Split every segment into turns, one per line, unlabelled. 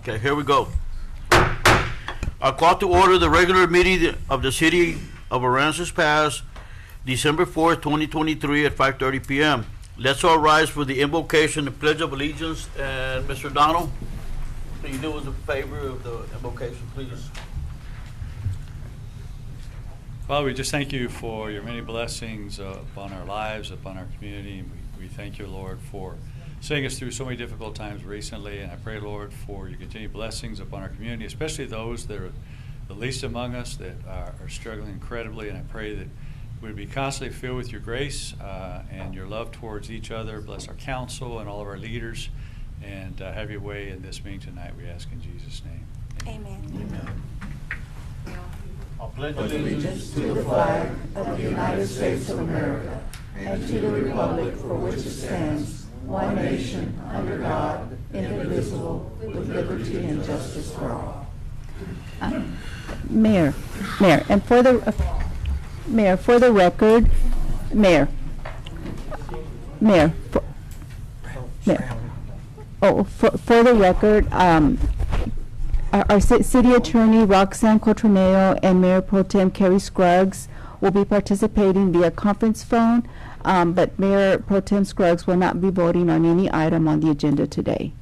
Okay, here we go. I call to order the regular meeting of the City of Aransas Pass, December 4th, 2023 at 5:30 p.m. Let's all rise for the invocation and pledge of allegiance. And Mr. Donald, can you do us a favor of the invocation, please?
Father, we just thank you for your many blessings upon our lives, upon our community. And we thank you, Lord, for seeing us through so many difficult times recently. And I pray, Lord, for your continued blessings upon our community, especially those that are the least among us that are struggling incredibly. And I pray that we'd be constantly filled with your grace and your love towards each other. Bless our council and all of our leaders. And have your way in this meeting tonight, we ask in Jesus' name.
Amen.
Amen. I pledge
allegiance to the flag of the United States of America and to the republic for which it stands, one nation, under God, indivisible, with liberty and justice for all.
Mayor, and for the record, Mayor. For the record, our city attorney Roxanne Cotroneo and Mayor Pro Tem Kerry Scruggs will be participating via conference phone, but Mayor Pro Tem Scruggs will not be voting on any item on the agenda today.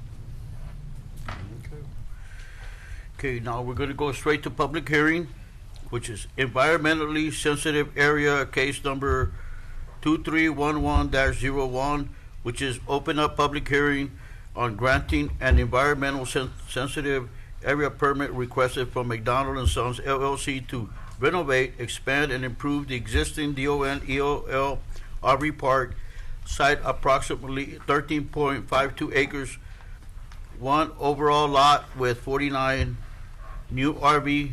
Okay, now we're going to go straight to public hearing, which is environmentally sensitive area case number 2311-01, which is open up public hearing on granting an environmental sensitive area permit requested from McDonald & Sons LLC to renovate, expand, and improve the existing DON-EOL RV Park site, approximately 13.52 acres, one overall lot with 49 new RV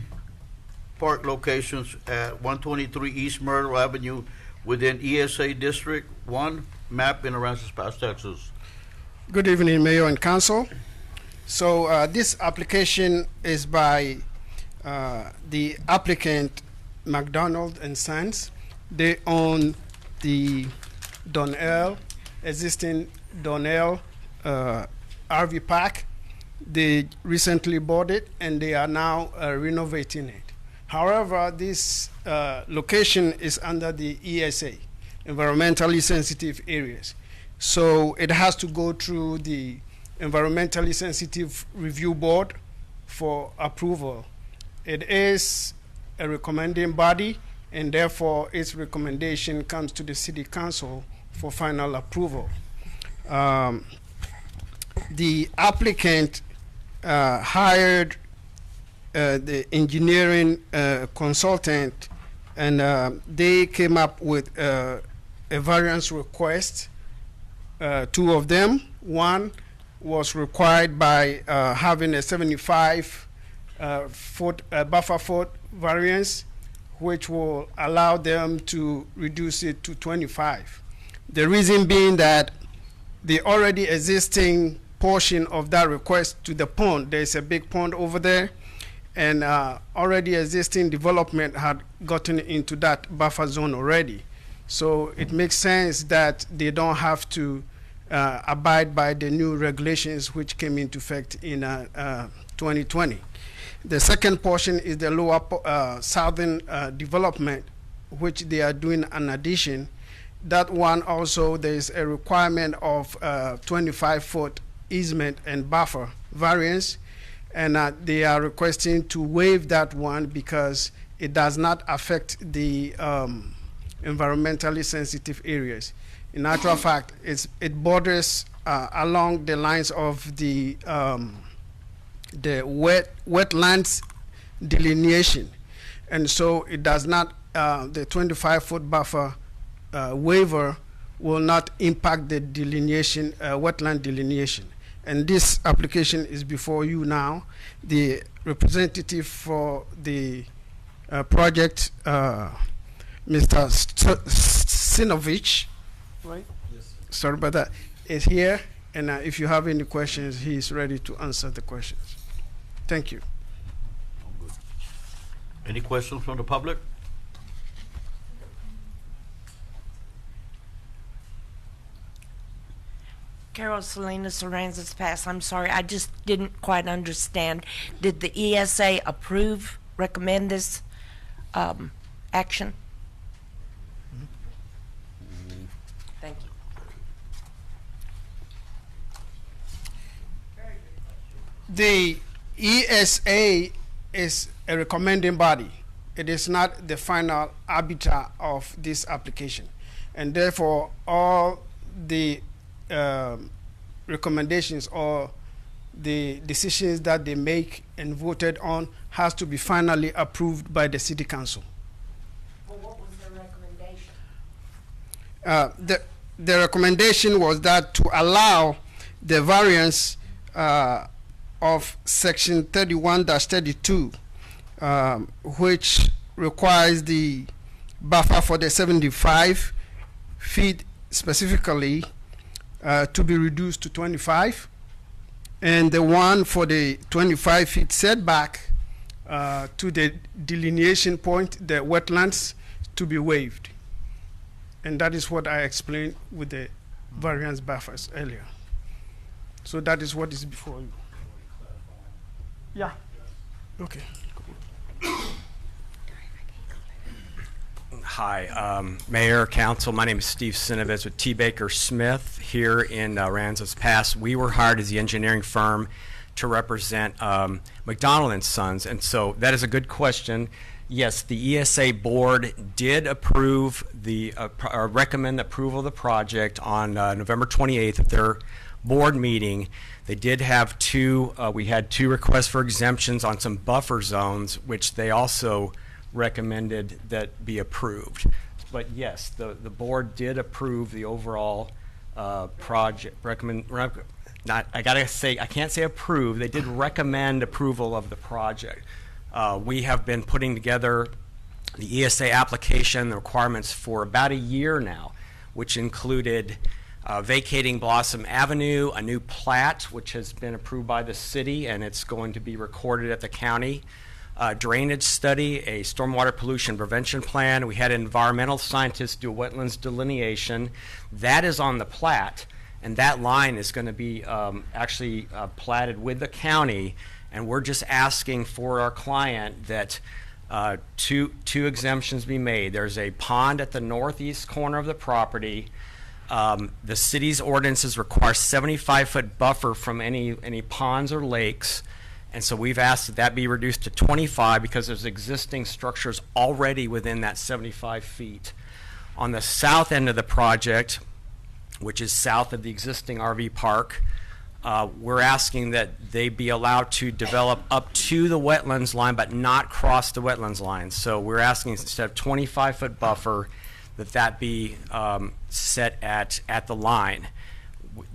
park locations at 123 East Myrtle Avenue within ESA District 1 map in Aransas Pass, Texas.
Good evening, Mayor and Council. So this application is by the applicant McDonald and Sons. They own the Donnell, existing Donnell RV park. They recently bought it and they are now renovating it. However, this location is under the ESA, environmentally sensitive areas. So it has to go through the environmentally sensitive review board for approval. It is a recommending body, and therefore its recommendation comes to the city council for final approval. The applicant hired the engineering consultant, and they came up with a variance request, two of them. One was required by having a 75 foot buffer foot variance, which will allow them to reduce it to 25. The reason being that the already existing portion of that request to the pond, there's a big pond over there, and already existing development had gotten into that buffer zone already. So it makes sense that they don't have to abide by the new regulations which came into effect in 2020. The second portion is the lower southern development, which they are doing an addition. That one also, there is a requirement of 25-foot easement and buffer variance, and they are requesting to waive that one because it does not affect the environmentally sensitive areas. In actual fact, it borders along the lines of the wetlands delineation, and so it does not. The 25-foot buffer waiver will not impact the delineation, wetland delineation. And this application is before you now. The representative for the project, Mr. Sinovich, right? Yes. Sorry about that, is here. And if you have any questions, he is ready to answer the questions. Thank you.
Any questions from the public?
Carol Salinas, Aransas Pass. I'm sorry, I just didn't quite understand. Did the ESA recommend this action? Thank you.
The ESA is a recommending body. It is not the final arbiter of this application. And therefore, all the recommendations or the decisions that they make and voted on has to be finally approved by the city council.
Well, what was their recommendation?
The recommendation was that to allow the variance of section 31-32, which requires the buffer for the 75 feet specifically to be reduced to 25, and the one for the 25 feet setback to the delineation point, the wetlands, to be waived. And that is what I explained with the variance buffers earlier. So that is what is before you. Yeah. Okay.
Hi, Mayor, Council. My name is Steve Sinovitz with T. Baker Smith here in Aransas Pass. We were hired as the engineering firm to represent McDonald and Sons, and so that is a good question. Yes, the ESA board did approve recommend approval of the project on November 28th at their board meeting. They did have we had two requests for exemptions on some buffer zones, which they also recommended that be approved. But yes, the board did approve the overall project. I gotta say, I can't say approve. They did recommend approval of the project. We have been putting together the ESA application, the requirements for about a year now, which included vacating Blossom Avenue, a new plat, which has been approved by the city, and it's going to be recorded at the county. Drainage study, a stormwater pollution prevention plan. We had environmental scientists do a wetlands delineation. That is on the plat, and that line is going to be actually platted with the county, and we're just asking for our client that two exemptions be made. There's a pond at the northeast corner of the property. The city's ordinances require 75-foot buffer from any ponds or lakes. And so we've asked that be reduced to 25 because there's existing structures already within that 75 feet. On the south end of the project, which is south of the existing RV park, we're asking that they be allowed to develop up to the wetlands line but not cross the wetlands line. So we're asking instead of 25-foot buffer that be set at the line.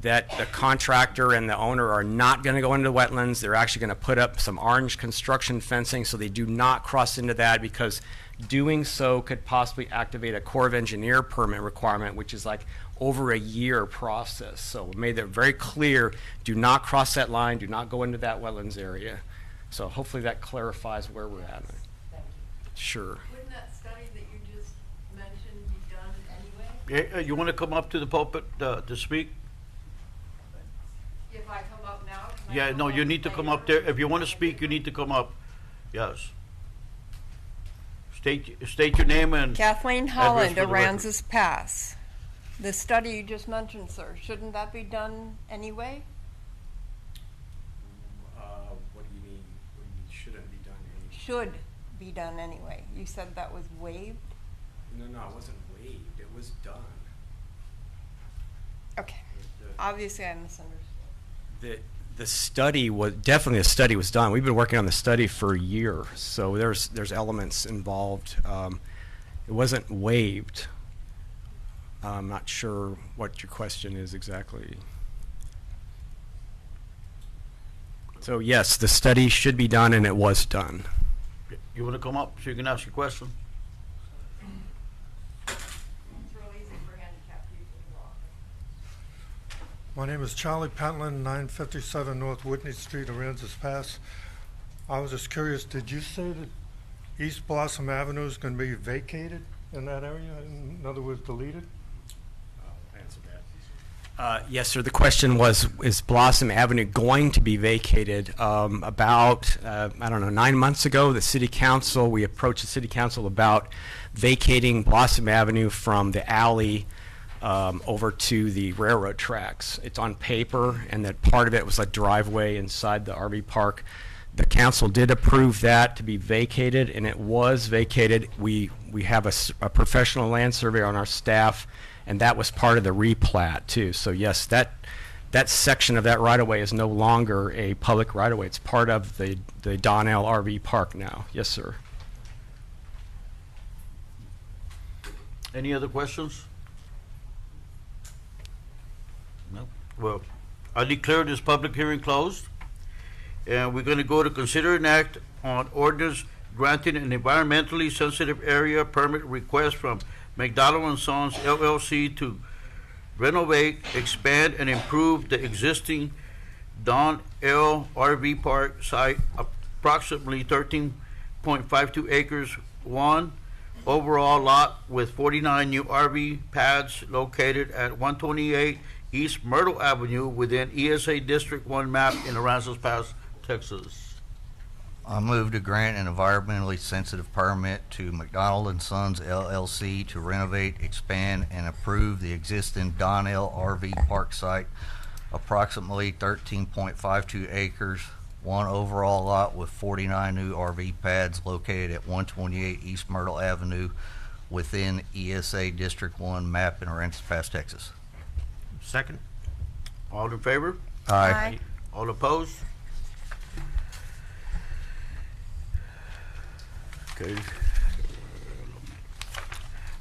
That the contractor and the owner are not going to go into the wetlands. They're actually going to put up some orange construction fencing so they do not cross into that, because doing so could possibly activate a Corps of Engineer permit requirement, which is like over a year process. So we made that very clear. Do not cross that line. Do not go into that wetlands area. So hopefully that clarifies where we're at.
Thank you.
Sure.
Wouldn't that study that you just mentioned be done anyway?
You want to come up to the pulpit to speak?
If I come up now? Can I
Yeah,
come
no,
up
you need to come up
later?
there. If you want to speak, you need to come up. Yes. State your name and
Kathleen Holland,
for the record.
Aransas Pass. The study you just mentioned, sir, shouldn't that be done anyway?
What do you mean? What do you mean shouldn't be done?
Should be done anyway. You said that was waived?
No, it wasn't waived. It was done.
Okay. Obviously I misunderstood.
The study was definitely, a study was done. We've been working on the study for a year, so there's elements involved. It wasn't waived. I'm not sure what your question is exactly. So yes, the study should be done, and it was done.
you want to come up so you can ask your question?
It's real easy for handicapped people to walk.
My name is Charlie Pentland, 957 North Whitney Street, Aransas Pass. I was just curious, did you say that East Blossom Avenue is going to be vacated in that area? In other words, deleted?
I'll answer Yes, sir. The question was, is Blossom Avenue going to be vacated? About, I don't know, 9 months ago, the city council, we approached the city council about vacating Blossom Avenue from the alley over to the railroad tracks. It's on paper, and that part of it was a driveway inside the RV park. The council did approve that to be vacated, and it was vacated. We have a professional land surveyor on our staff, and that was part of the replat too. So yes, that section of that right-of-way is no longer a public right-of-way. It's part of the Donnell RV Park now. Yes, sir.
Any other questions? No? Well, I declare this public hearing closed. And we're gonna go to consider an act on ordinance granting an environmentally sensitive area permit request from McDonald and Sons LLC to renovate, expand, and improve the existing Don L. RV Park site, approximately 13.52 acres, one overall lot with 49 new RV pads located at 128 East Myrtle Avenue within ESA District 1 map in Aransas Pass, Texas.
I move to grant an environmentally sensitive permit to McDonald and Sons LLC to renovate, expand, and improve the existing Donnell RV Park site, approximately 13.52 acres, one overall lot with 49 new RV pads located at 128 East Myrtle Avenue within ESA District 1 map in Aransas Pass, Texas.
Second. All in favor?
Aye.
All opposed? Okay.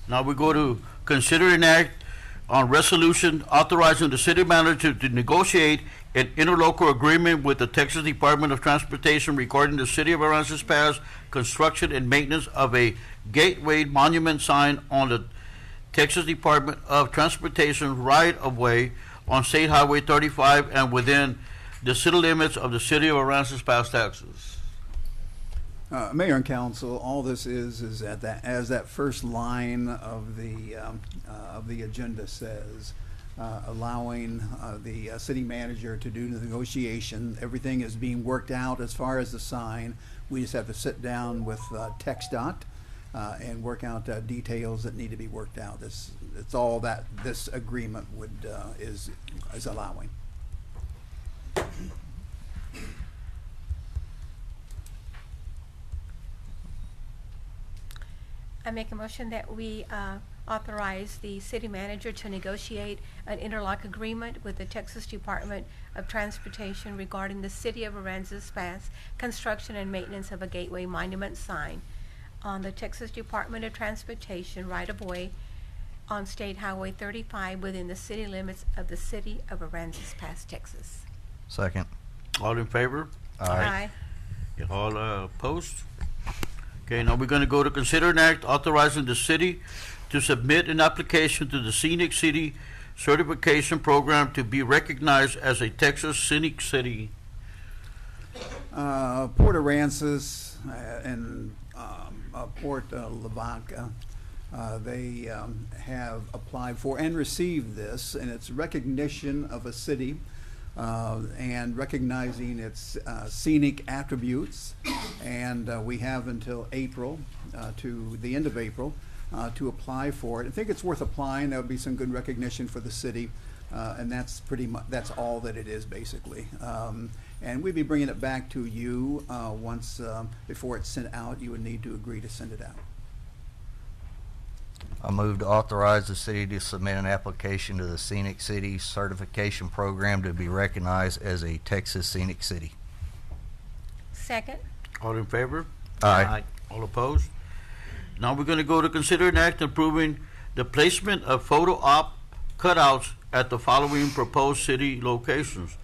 Now we go to consider an act on resolution authorizing the city manager to negotiate an interlocal agreement with the Texas Department of Transportation regarding the city of Aransas Pass construction and maintenance of a gateway monument sign on the Texas Department of Transportation right-of-way on State Highway 35 and within the city limits of the city of Aransas Pass, Texas.
Mayor and council, all this is at that, as that first line of the agenda says, allowing the city manager to do the negotiation. Everything is being worked out as far as the sign. We just have to sit down with TxDOT and work out details that need to be worked out. It's all that this agreement would is allowing.
I make a motion that we authorize the city manager to negotiate an interlock agreement with the Texas Department of Transportation regarding the city of Aransas Pass construction and maintenance of a gateway monument sign on the Texas Department of Transportation right-of-way on State Highway 35 within the city limits of the city of Aransas Pass, Texas.
Second.
All in favor?
Aye.
All opposed? Okay, now we're gonna go to consider an act authorizing the city to submit an application to the Scenic City Certification Program to be recognized as a Texas Scenic City.
Port Aransas and Port Lavaca, they have applied for and received this, and it's recognition of a city and recognizing its scenic attributes. And we have until April, to the end of April, to apply for it. I think it's worth applying. That would be some good recognition for the city, and that's pretty much, that's all that it is basically. And we'd be bringing it back to you once, before it's sent out. You would need to agree to send it out.
I move to authorize the city to submit an application to the Scenic City Certification Program to be recognized as a Texas Scenic City.
Second.
All in favor?
Aye.
All opposed? Now we're gonna go to consider an act approving the placement of photo op cutouts at the following proposed city locations: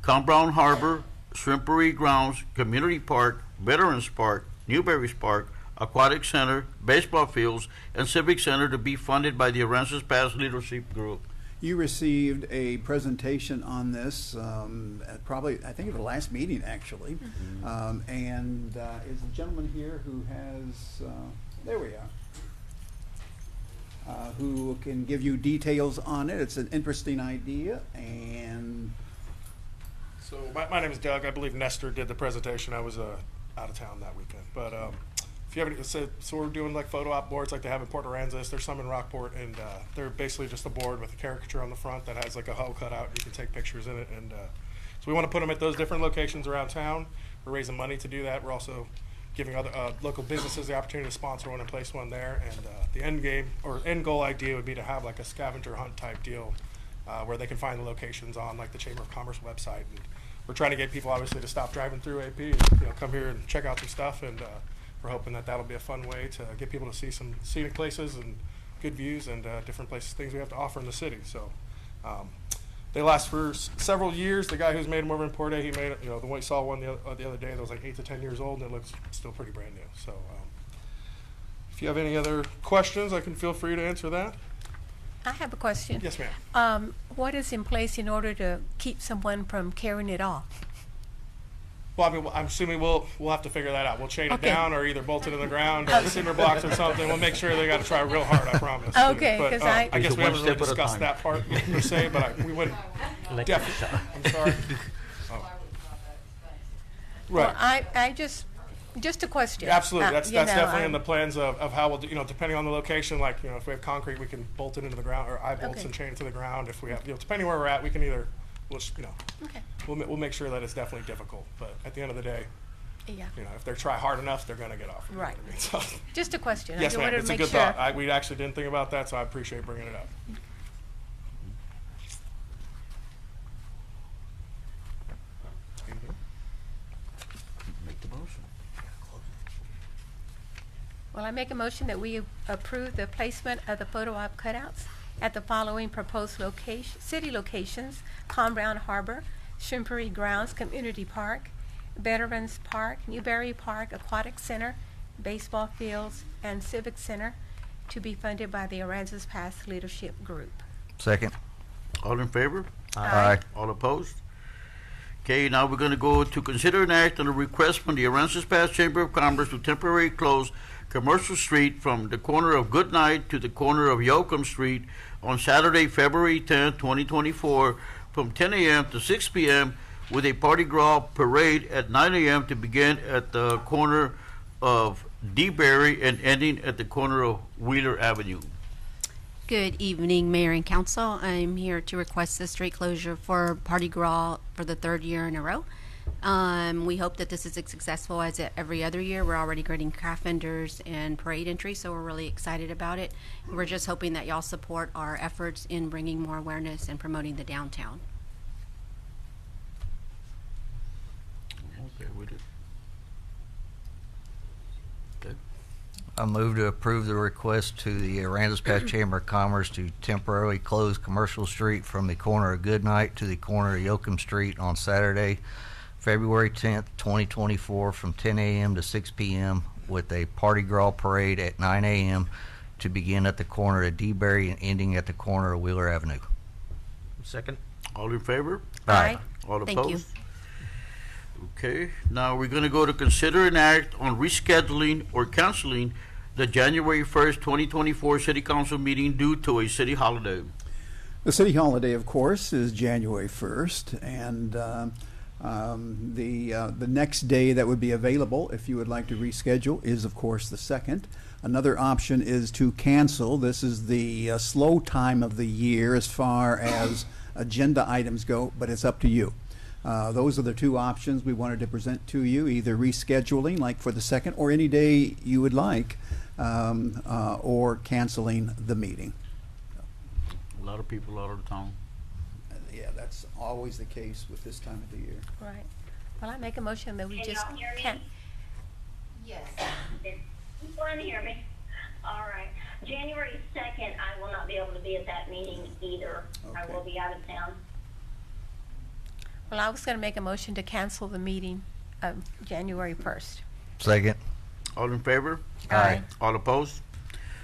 Brown Harbor, Shrimpery Grounds, Community Park, Veterans Park, Newberry's Park, Aquatic Center, baseball fields, and Civic Center to be funded by the Aransas Pass Leadership Group.
You received a presentation on this, at probably, I think, at the last meeting, actually. And is the gentleman here who has, there we are. who can give you details on it. It's an interesting idea, and
So my name is Doug. I believe Nestor did the presentation. I was out of town that weekend. But if you have any, so we're doing like photo op boards like they have in Port Aransas. There's some in Rockport, and they're basically just a board with a caricature on the front that has like a hoe cut out. You can take pictures in it. And so we want to put them at those different locations around town. We're raising money to do that. We're also giving other local businesses the opportunity to sponsor one and place one there. And the end game or end goal idea would be to have like a scavenger hunt type deal where they can find the locations on like the Chamber of Commerce website. And we're trying to get people obviously to stop driving through AP and come here and check out some stuff. And we're hoping that that'll be a fun way to get people to see some scenic places and good views and different places, things we have to offer in the city. So they last for several years. The guy who's made them over in Port A, he made it, the one you saw one the other day that was like 8 to 10 years old, and it looks still pretty brand new. So if you have any other questions, I can feel free to answer that.
I have a question.
Yes, ma'am.
What is in place in order to keep someone from carrying it off?
Well, I mean, I'm assuming we'll have to figure that out. We'll chain it
Okay.
down or either bolt it in the ground or cinder blocks or something. We'll make sure they got to try real hard, I promise.
Okay,
But,
'cause I
guess we
One
haven't really
step at a
discussed
time.
that part per se, but we wouldn't. Definitely. I'm sorry. Oh.
Well,
Right.
I just a question.
Absolutely. That's
you know,
definitely in
I'm-
the plans of how we'll do, depending on the location, like, if we have concrete, we can bolt it into the ground, or eye bolts
Okay.
and chain it to the ground. If we have, depending where we're at, we can either,
Okay.
we'll make sure that it's definitely difficult. But at the end of the day,
Yeah.
if they try hard enough, they're going to get off. You know
Right.
what I mean? So,
Just a question. I
yes,
just
ma'am.
wanted
It's
to
a
make
good
sure.
thought. We actually didn't think about that, so I appreciate bringing it up.
Make the motion.
Well, I make a motion that we approve the placement of the photo op cutouts at the following proposed city locations: Con Brown Harbor, Shrimpery Grounds Community Park, Veterans Park, Newberry Park Aquatic Center, baseball fields, and Civic Center, to be funded by the Aransas Pass Leadership Group.
Second.
All in favor?
Aye.
All opposed? Okay, now we're going to go to consider an act on a request from the Aransas Pass Chamber of Commerce to temporarily close Commercial Street from the corner of Goodnight to the corner of Yoakum Street on Saturday, February 10, 2024, from 10 a.m. to 6 p.m. with a Party Gras parade at 9 a.m. to begin at the corner of DeBerry and ending at the corner of Wheeler Avenue.
Good evening, Mayor and Council. I'm here to request the street closure for Party Gras for the third year in a row. We hope that this is as successful as every other year. We're already grading craft vendors and parade entry, so we're really excited about it. We're just hoping that y'all support our efforts in bringing more awareness and promoting the downtown.
Okay, we did. Okay.
I move to approve the request to the Aransas Pass Chamber of Commerce to temporarily close Commercial Street from the corner of Goodnight to the corner of Yoakum Street on Saturday, February 10th, 2024, from 10 a.m. to 6 p.m. with a Party Gras parade at 9 a.m. to begin at the corner of DeBerry and ending at the corner of Wheeler Avenue.
Second. All in favor?
Aye.
All
Thank you.
opposed? Okay, now we're going to go to consider an act on rescheduling or canceling the January 1st, 2024 City Council meeting due to a city holiday.
the city holiday, of course, is January 1st, and the next day that would be available, if you would like to reschedule, is of course the 2nd. Another option is to cancel. This is the slow time of the year as far as agenda items go, but it's up to you. Those are the two options we wanted to present to you, either rescheduling, like for the 2nd, or any day you would like, or canceling the meeting.
A lot of people out of town.
Yeah, that's always the case with this time of the year.
Right. Well, I make a motion that we
Can
just
y'all hear me?
can't.
Yes. You want to hear me? All right. January 2nd, I will not be able to be at that meeting either. I
Okay.
will be out of town.
Well, I was going to make a motion to cancel the meeting of January 1st.
Second.
All in favor?
Aye.
All opposed?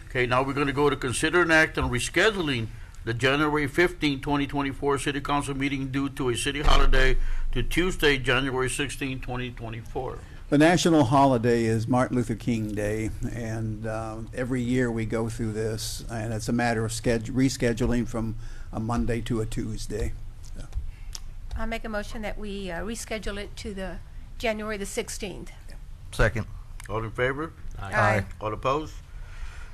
Okay, now we're going to go to consider an act on rescheduling the January 15, 2024 City Council meeting due to a city holiday to Tuesday, January 16, 2024.
The national holiday is Martin Luther King Day, and every year we go through this, and it's a matter of rescheduling from a Monday to a Tuesday.
I'll make a motion that we reschedule it to the January the 16th.
Second.
All in favor?
Aye.
All opposed?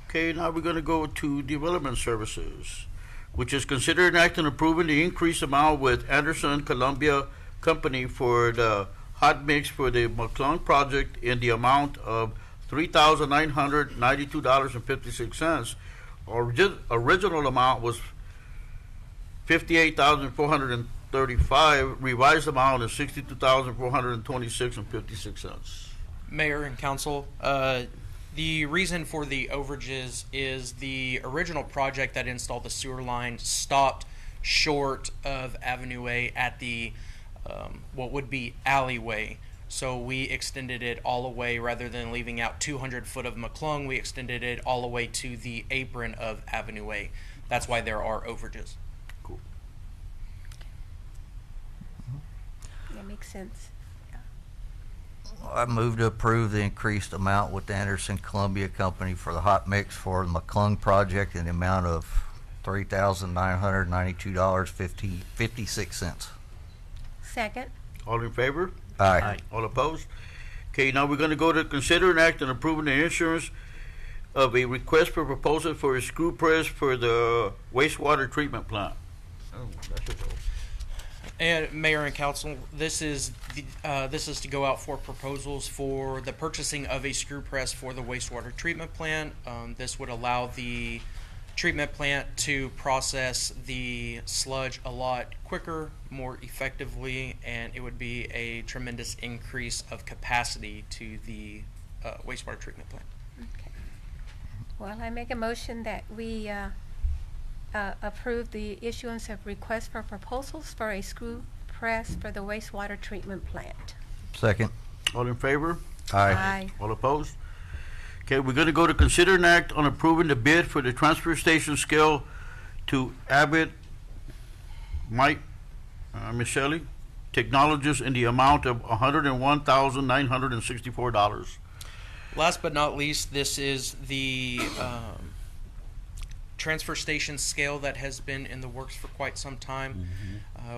Okay, now we're gonna go to Development Services, which is considered an act on approving the increased amount with Anderson Columbia Company for the hot mix for the McClung project in the amount of $3,992.56. Original amount was $58,435. Revised amount is $62,426.56.
Mayor and council, the reason for the overages is the original project that installed the sewer line stopped short of Avenue A at the what would be alleyway. So we extended it all the way, rather than leaving out 200 foot of McClung, we extended it all the way to the apron of Avenue A. That's why there are overages.
Cool.
That makes sense.
I move to approve the increased amount with the Anderson Columbia Company for the hot mix for the McClung project in the amount of $3,992.56.
Second.
All in favor?
Aye.
All opposed? Okay, now we're gonna go to consider an act on approving the insurance of a request for proposal for a screw press for the wastewater treatment plant. Oh, that's your vote.
And Mayor and council, this is to go out for proposals for the purchasing of a screw press for the wastewater treatment plant. This would allow the treatment plant to process the sludge a lot quicker, more effectively, and it would be a tremendous increase of capacity to the wastewater treatment plant.
Okay. Well, I make a motion that we approve the issuance of requests for proposals for a screw press for the wastewater treatment plant.
Second.
All in favor?
Aye.
All opposed? Okay, we're gonna go to consider an act on approving the bid for the transfer station scale to Abbott Michele Technologies in the amount of $101,964.
Last but not least, this is the transfer station scale that has been in the works for quite some time.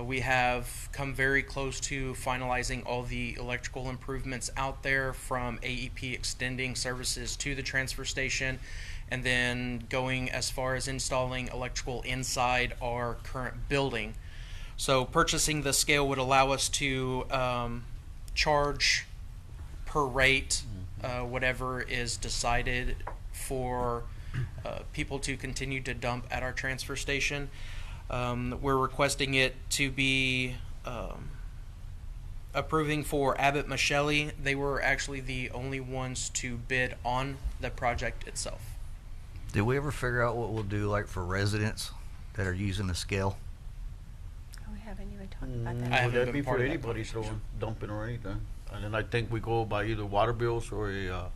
We have come very close to finalizing all the electrical improvements out there, from AEP extending services to the transfer station, and then going as far as installing electrical inside our current building. So purchasing the scale would allow us to charge per rate whatever is decided for people to continue to dump at our transfer station. We're requesting it to be approving for Abbott Michele. They were actually the only ones to bid on the project itself.
Did we ever figure out what we'll do like for residents that are using the scale?
We haven't even talked about that.
I
Would
haven't
that
been
be
part
for
of that
anybody
conversation.
dumping or anything? And then I think we go by either water bills or a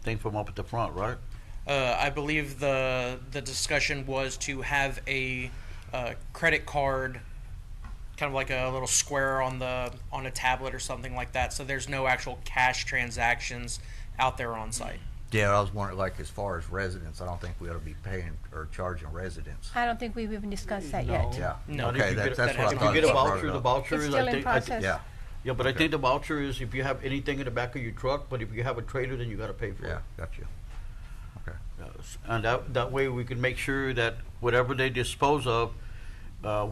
thing from up at the front, right?
I believe the discussion was to have a credit card, kind of like a little square on a tablet or something like that. So there's no actual cash transactions out there on site.
Yeah, I was wondering, like, as far as residents, I don't think we ought to be paying or charging residents.
I don't think we've even discussed that yet.
Yeah.
No.
Okay, that's what I thought.
If you get a
you brought
voucher,
it
the
up.
voucher
It's
is,
still
I
in
think,
process.
Yeah.
yeah, but I
Okay.
think the voucher is if you have anything in the back of your truck, but if you have a trailer, then you gotta pay for it.
Yeah, got you. Okay.
Yes. And that way we can make sure that whatever they dispose of,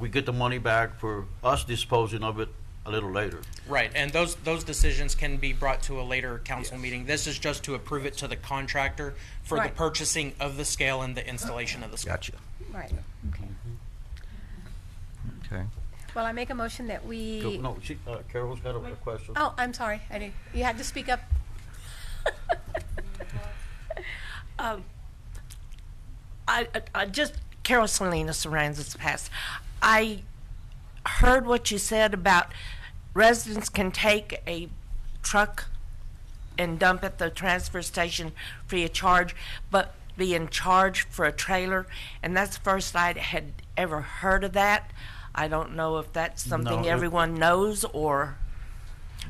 we get the money back for us disposing of it a little later.
Right, and those decisions can be brought to a later council meeting. This is just to approve it to the contractor for the
Right.
purchasing of the scale and the installation of the scale.
Gotcha.
Right. Okay.
Okay.
Well, I make a motion that we.
No, Carol's got a question.
Oh, I'm sorry. You had to speak up.
I just, Carol Salinas, Aransas Pass. I heard what you said about residents can take a truck and dump at the transfer station free of charge, but being charged for a trailer, and that's the first I had ever heard of that. I don't know if that's something
No,
everyone knows, or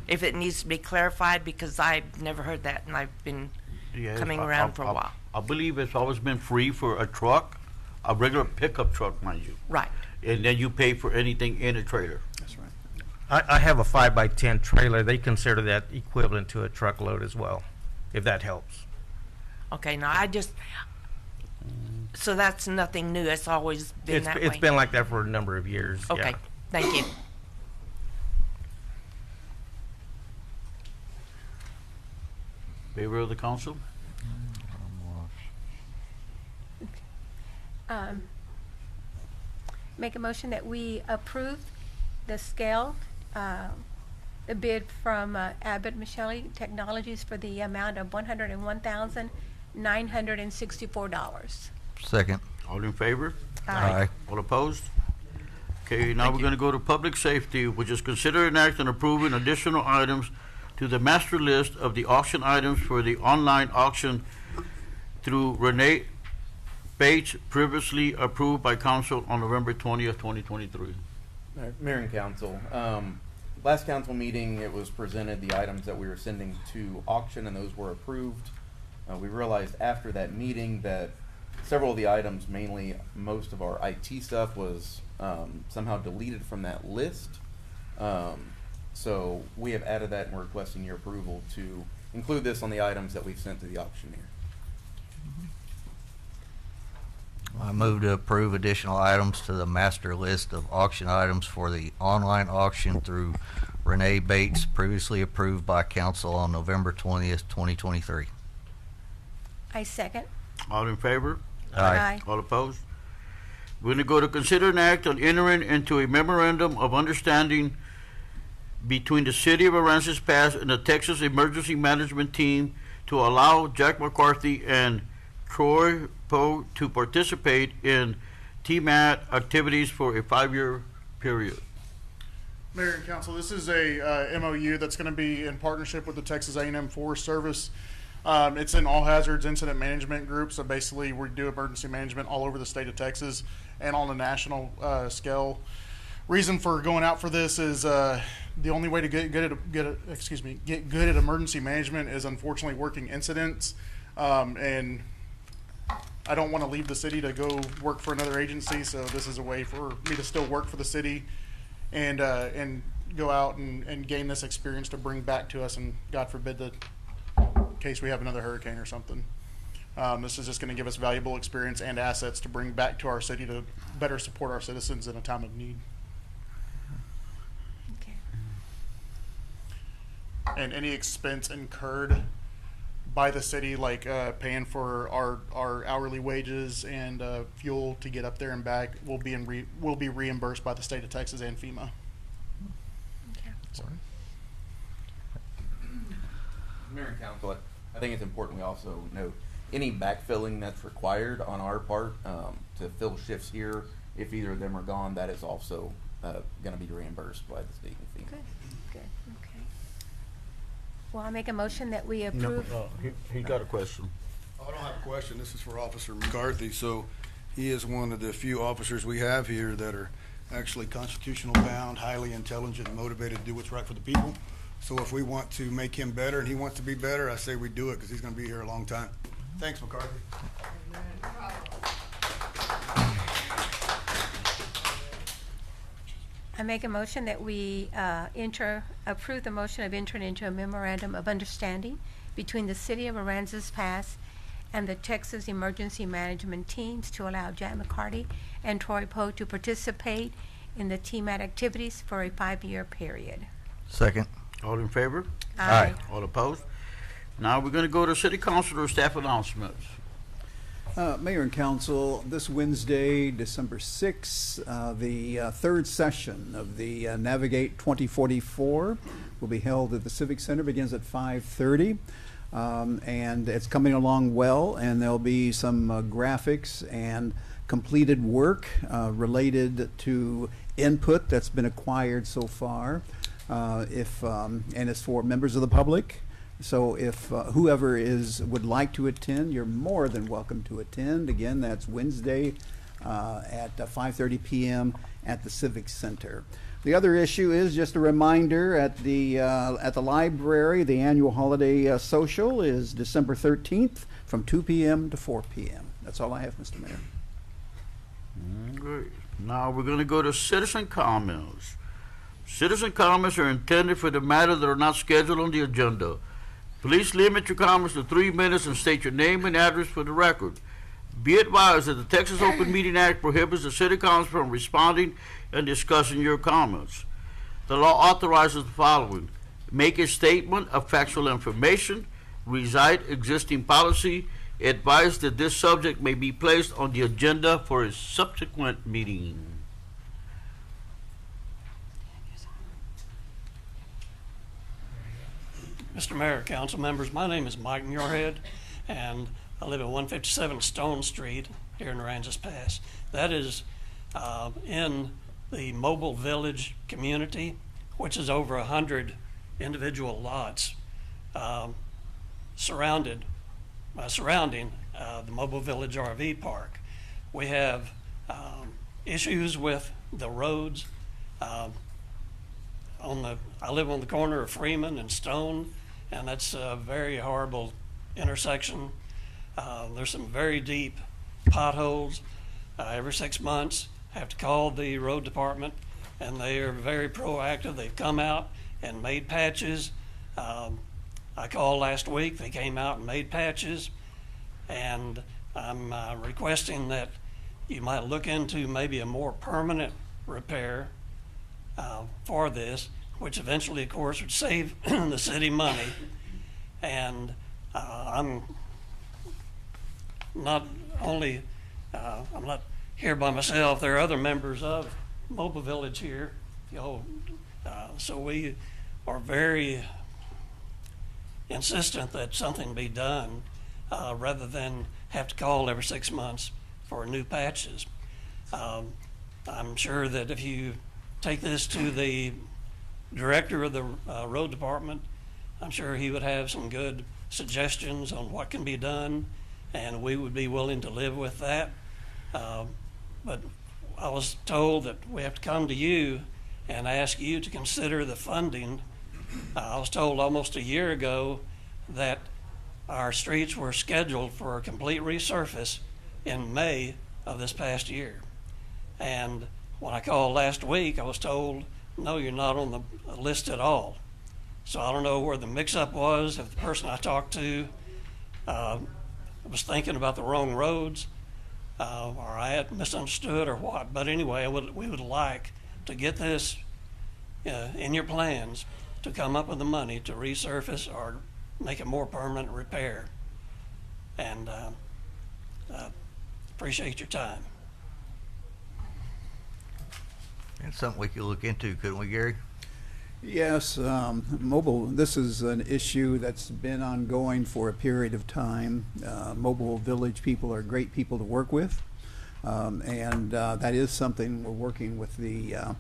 if it needs to be clarified, because I've never heard that, and I've been
Yes,
coming around for a while.
I believe it's always been free for a truck, a regular pickup truck, mind you.
Right.
And then you pay for anything in a trailer.
That's right.
I have a 5x10 trailer. They consider that equivalent to a truckload as well, if that helps.
Okay, now so that's nothing new. It's always been that way.
It's been like that for a number of years.
Okay,
yeah.
thank you.
Favor of the council?
Make a motion that we approve the scale, the bid from Abbott Michelle Technologies for the amount of $101,964.
Second.
All in favor?
Aye.
All opposed? Okay, now we're gonna go to public safety, which is consider an act on approving additional items to the master list of the auction items for the online auction through Renee Bates, previously approved by council on November 20th, 2023.
Mayor and council, last council meeting, it was presented the items that we were sending to auction, and those were approved. We realized after that meeting that several of the items, mainly most of our IT stuff, was somehow deleted from that list. So we have added that and we're requesting your approval to include this on the items that we've sent to the auctioneer.
I move to approve additional items to the master list of auction items for the online auction through Renee Bates, previously approved by council on November 20th, 2023.
I second.
All in favor?
Aye.
All opposed? We're gonna go to consider an act on entering into a memorandum of understanding between the City of Aransas Pass and the Texas Emergency Management Team to allow Jack McCarthy and Troy Poe to participate in TMAT activities for a 5-year period.
Mayor and council, this is a MOU that's going to be in partnership with the Texas A&M Forest Service. It's an all hazards incident management group, so basically we do emergency management all over the state of Texas and on a national scale. Reason for going out for this is the only way to get good at emergency management is unfortunately working incidents, and I don't want to leave the city to go work for another agency, so this is a way for me to still work for the city and go out and gain this experience to bring back to us, and God forbid that in case we have another hurricane or something. This is just going to give us valuable experience and assets to bring back to our city to better support our citizens in a time of need.
Okay.
And any expense incurred by the city, like paying for our hourly wages and fuel to get up there and back, will be reimbursed by the state of Texas and FEMA.
Okay.
Sorry.
Mayor and council, I think it's important we also note any backfilling that's required on our part to fill shifts here, if either of them are gone, that is also going to be reimbursed by the state and FEMA.
Good, okay. Well, I'll make a motion that we approve.
He got a question.
I don't have a question. This is for Officer McCarthy. So he is one of the few officers we have here that are actually constitutional bound, highly intelligent, and motivated to do what's right for the people. So if we want to make him better and he wants to be better, I say we do it because he's going to be here a long time. Thanks, McCarthy.
I make a motion that we approve the motion of entering into a memorandum of understanding between the City of Aransas Pass and the Texas Emergency Management Teams to allow Jack McCarty and Troy Poe to participate in the TMAT activities for a 5-year period.
Second.
All in favor?
Aye.
All opposed? Now we're gonna go to city councilor staff announcements.
Mayor and council, this Wednesday, December 6th, the third session of the Navigate 2044 will be held at the Civic Center, begins at 5:30. And it's coming along well, and there'll be some graphics and completed work related to input that's been acquired so far. And it's for members of the public. So if whoever would like to attend, you're more than welcome to attend. Again, that's Wednesday, at 5:30 p.m. at the Civic Center. The other issue is just a reminder at the library, the annual holiday social is December 13th from 2 p.m. to 4 p.m. That's all I have, Mr. Mayor.
Great. Now we're going to go to citizen comments. Citizen comments are intended for the matters that are not scheduled on the agenda. Please limit your comments to 3 minutes and state your name and address for the record. Be advised that the Texas Open Meeting Act prohibits the city council from responding and discussing your comments. The law authorizes the following: make a statement of factual information, recite existing policy, advise that this subject may be placed on the agenda for a subsequent meeting.
Mr. Mayor, council members, my name is Mike Muirhead, and I live at 157 Stone Street here in Aransas Pass. That is in the Mobile Village community, which is over 100 individual lots surrounding the Mobile Village RV Park. We have issues with the roads. I live on the corner of Freeman and Stone, and that's a very horrible intersection. There's some very deep potholes. Every 6 months, I have to call the road department, and they are very proactive. They've come out and made patches. I called last week. They came out and made patches, and I'm requesting that you might look into maybe a more permanent repair for this, which eventually, of course, would save the city money. And I'm not here by myself. There are other members of Mobile Village here, so we are very insistent that something be done rather than have to call every 6 months for new patches. I'm sure that if you take this to the director of the road department, I'm sure he would have some good suggestions on what can be done, and we would be willing to live with that. But I was told that we have to come to you and ask you to consider the funding. I was told almost a year ago that our streets were scheduled for a complete resurface in May of this past year. And when I called last week, I was told, no, you're not on the list at all. So I don't know where the mix-up was, if the person I talked to was thinking about the wrong roads, or I had misunderstood or what. But anyway, we would like to get this in your plans to come up with the money to resurface or make a more permanent repair. And appreciate your time.
That's something we could look into, couldn't we, Gary?
Yes, this is an issue that's been ongoing for a period of time. Mobile Village people are great people to work with, and that is something we're working with the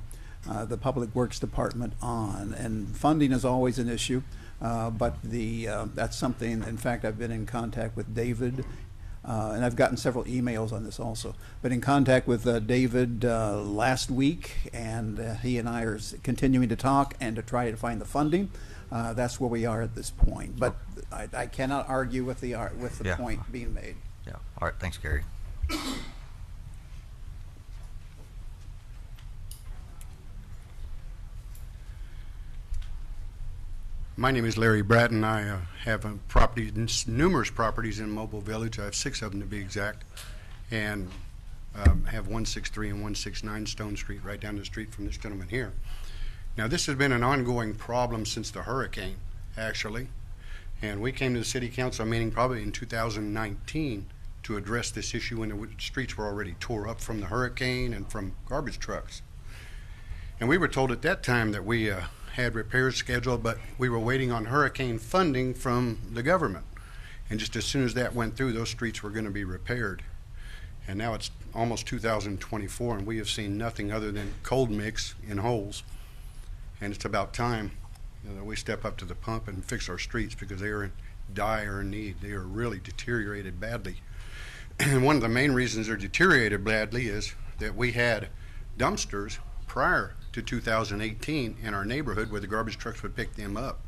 Public Works Department on. And funding is always an issue, but that's something, in fact, I've been in contact with David, and I've gotten several emails on this also, but in contact with David last week, and he and I are continuing to talk and to try to find the funding. That's where we are at this point, but I cannot argue with the point being made.
Yeah. All right. Thanks, Gary.
My name is Larry Bratton. I have numerous properties in Mobile Village. I have 6 of them to be exact, and have 163 and 169 Stone Street right down the street from this gentleman here. Now, this has been an ongoing problem since the hurricane, actually, and we came to the City Council meeting probably in 2019 to address this issue when the streets were already tore up from the hurricane and from garbage trucks. And we were told at that time that we had repairs scheduled, but we were waiting on hurricane funding from the government. And just as soon as that went through, those streets were going to be repaired. And now it's almost 2024, and we have seen nothing other than cold mix in holes. And it's about time that we step up to the pump and fix our streets, because they are in dire need. They are really deteriorated badly.
And one of the main reasons they're deteriorated badly is that we had dumpsters prior to 2018 in our neighborhood where the garbage trucks would pick them up.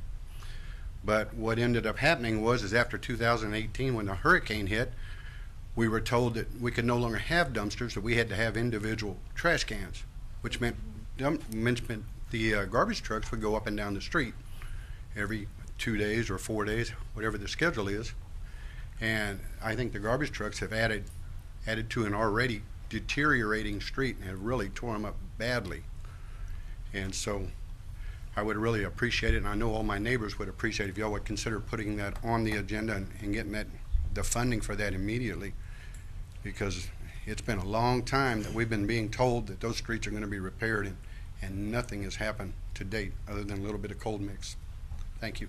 But what ended up happening was after 2018, when the hurricane hit, we were told that we could no longer have dumpsters, that we had to have individual trash cans, which meant the garbage trucks would go up and down the street every 2 days or 4 days, whatever the schedule is. And I think the garbage trucks have added to an already deteriorating street and have really torn them up badly. And so I would really appreciate it, and I know all my neighbors would appreciate it if y'all would consider putting that on the agenda and getting the funding for that immediately, because it's been a long time that we've been being told that those streets are going to be repaired, and nothing has happened to date other than a little bit of cold mix. Thank you.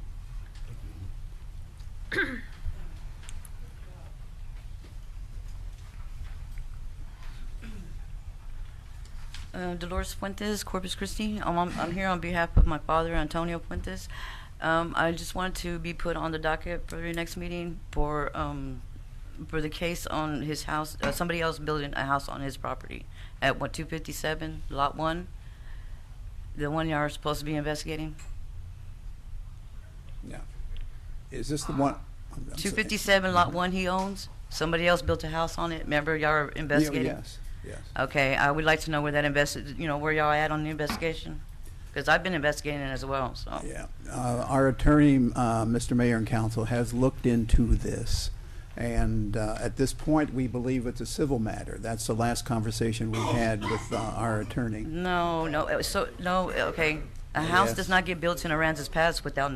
Dolores Fuentes, Corpus Christi. I'm here on behalf of my father, Antonio Fuentes. I just wanted to be put on the docket for your next meeting for the case on his house. Somebody else building a house on his property at 257 Lot 1. The one you are supposed to be investigating.
Yeah. Is this the one?
257 Lot 1 he owns. Somebody else built a house on it. Remember, y'all are investigating.
Yes. Yes.
Okay, I would like to know where that where y'all at on the investigation, because I've been investigating it as well. So
yeah, our attorney, Mr. Mayor and Council, has looked into this, and at this point, we believe it's a civil matter. That's the last conversation we had with our attorney.
No. Okay, a house
Yes.
does not get built in Aransas Pass without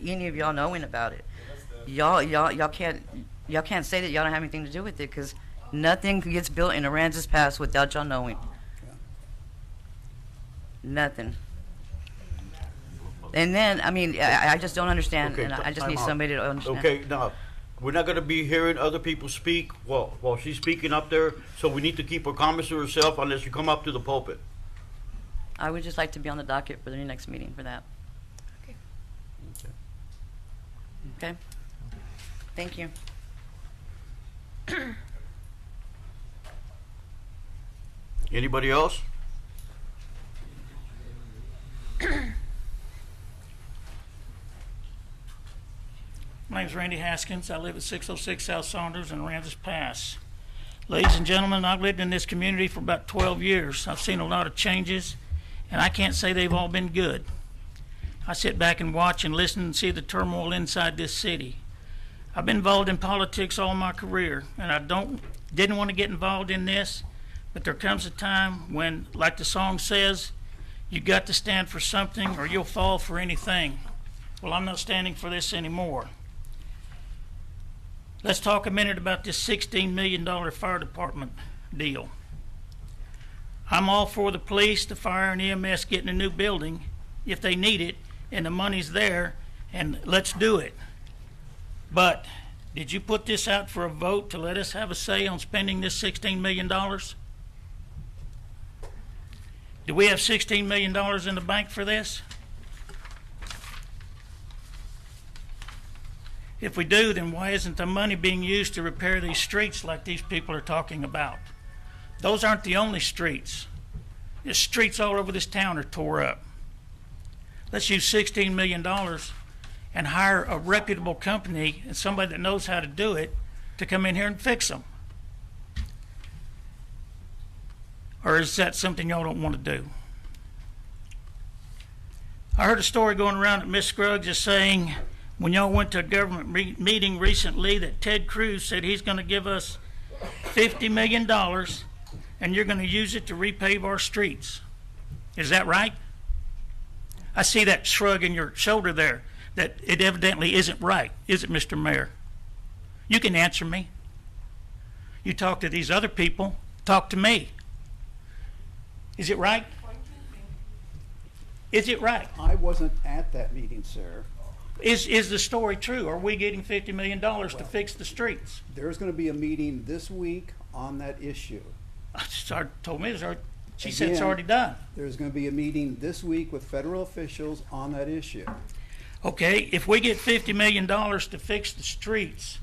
any of y'all knowing about it. Y'all can't say that y'all don't have anything to do with it, because nothing gets built in Aransas Pass without y'all knowing. Nothing. And then, I just don't understand,
Okay,
and I just
time
need
out.
somebody to understand.
Okay, now, we're not gonna be hearing other people speak while she's speaking up there, so we need to keep her comments to herself unless you come up to the pulpit.
I would just like to be on the docket for the next meeting for that. Okay? Thank you.
Anybody else?
My name's Randy Haskins. I live at 606 South Saunders in Aransas Pass. Ladies and gentlemen, I've lived in this community for about 12 years. I've seen a lot of changes, and I can't say they've all been good. I sit back and watch and listen and see the turmoil inside this city. I've been involved in politics all my career, and I didn't want to get involved in this, but there comes a time when, like the song says, you got to stand for something or you'll fall for anything. Well, I'm not standing for this anymore. Let's talk a minute about this $16 million fire department deal. I'm all for the police, the fire, and EMS getting a new building if they need it, and the money's there, and let's do it. But did you put this out for a vote to let us have a say on spending this $16 million? Do we have $16 million in the bank for this? If we do, then why isn't the money being used to repair these streets like these people are talking about? Those aren't the only streets. The streets all over this town are tore up. Let's use $16 million and hire a reputable company and somebody that knows how to do it to come in here and fix them. Or is that something y'all don't want to do? I heard a story going around that Miss Scruggs is saying when y'all went to a government meeting recently that Ted Cruz said he's going to give us $50 million and you're going to use it to repave our streets. Is that right? I see that shrug in your shoulder there, that it evidently isn't right. Is it, Mr. Mayor? You can answer me. You talk to these other people. Talk to me. Is it right? Is it right?
I wasn't at that meeting, sir.
Is the story true? Are we getting $50 million to fix the streets?
There's going to be a meeting this week on that issue.
Told me she said it's already done.
There's going to be a meeting this week with federal officials on that issue.
Okay, if we get $50 million to fix the streets,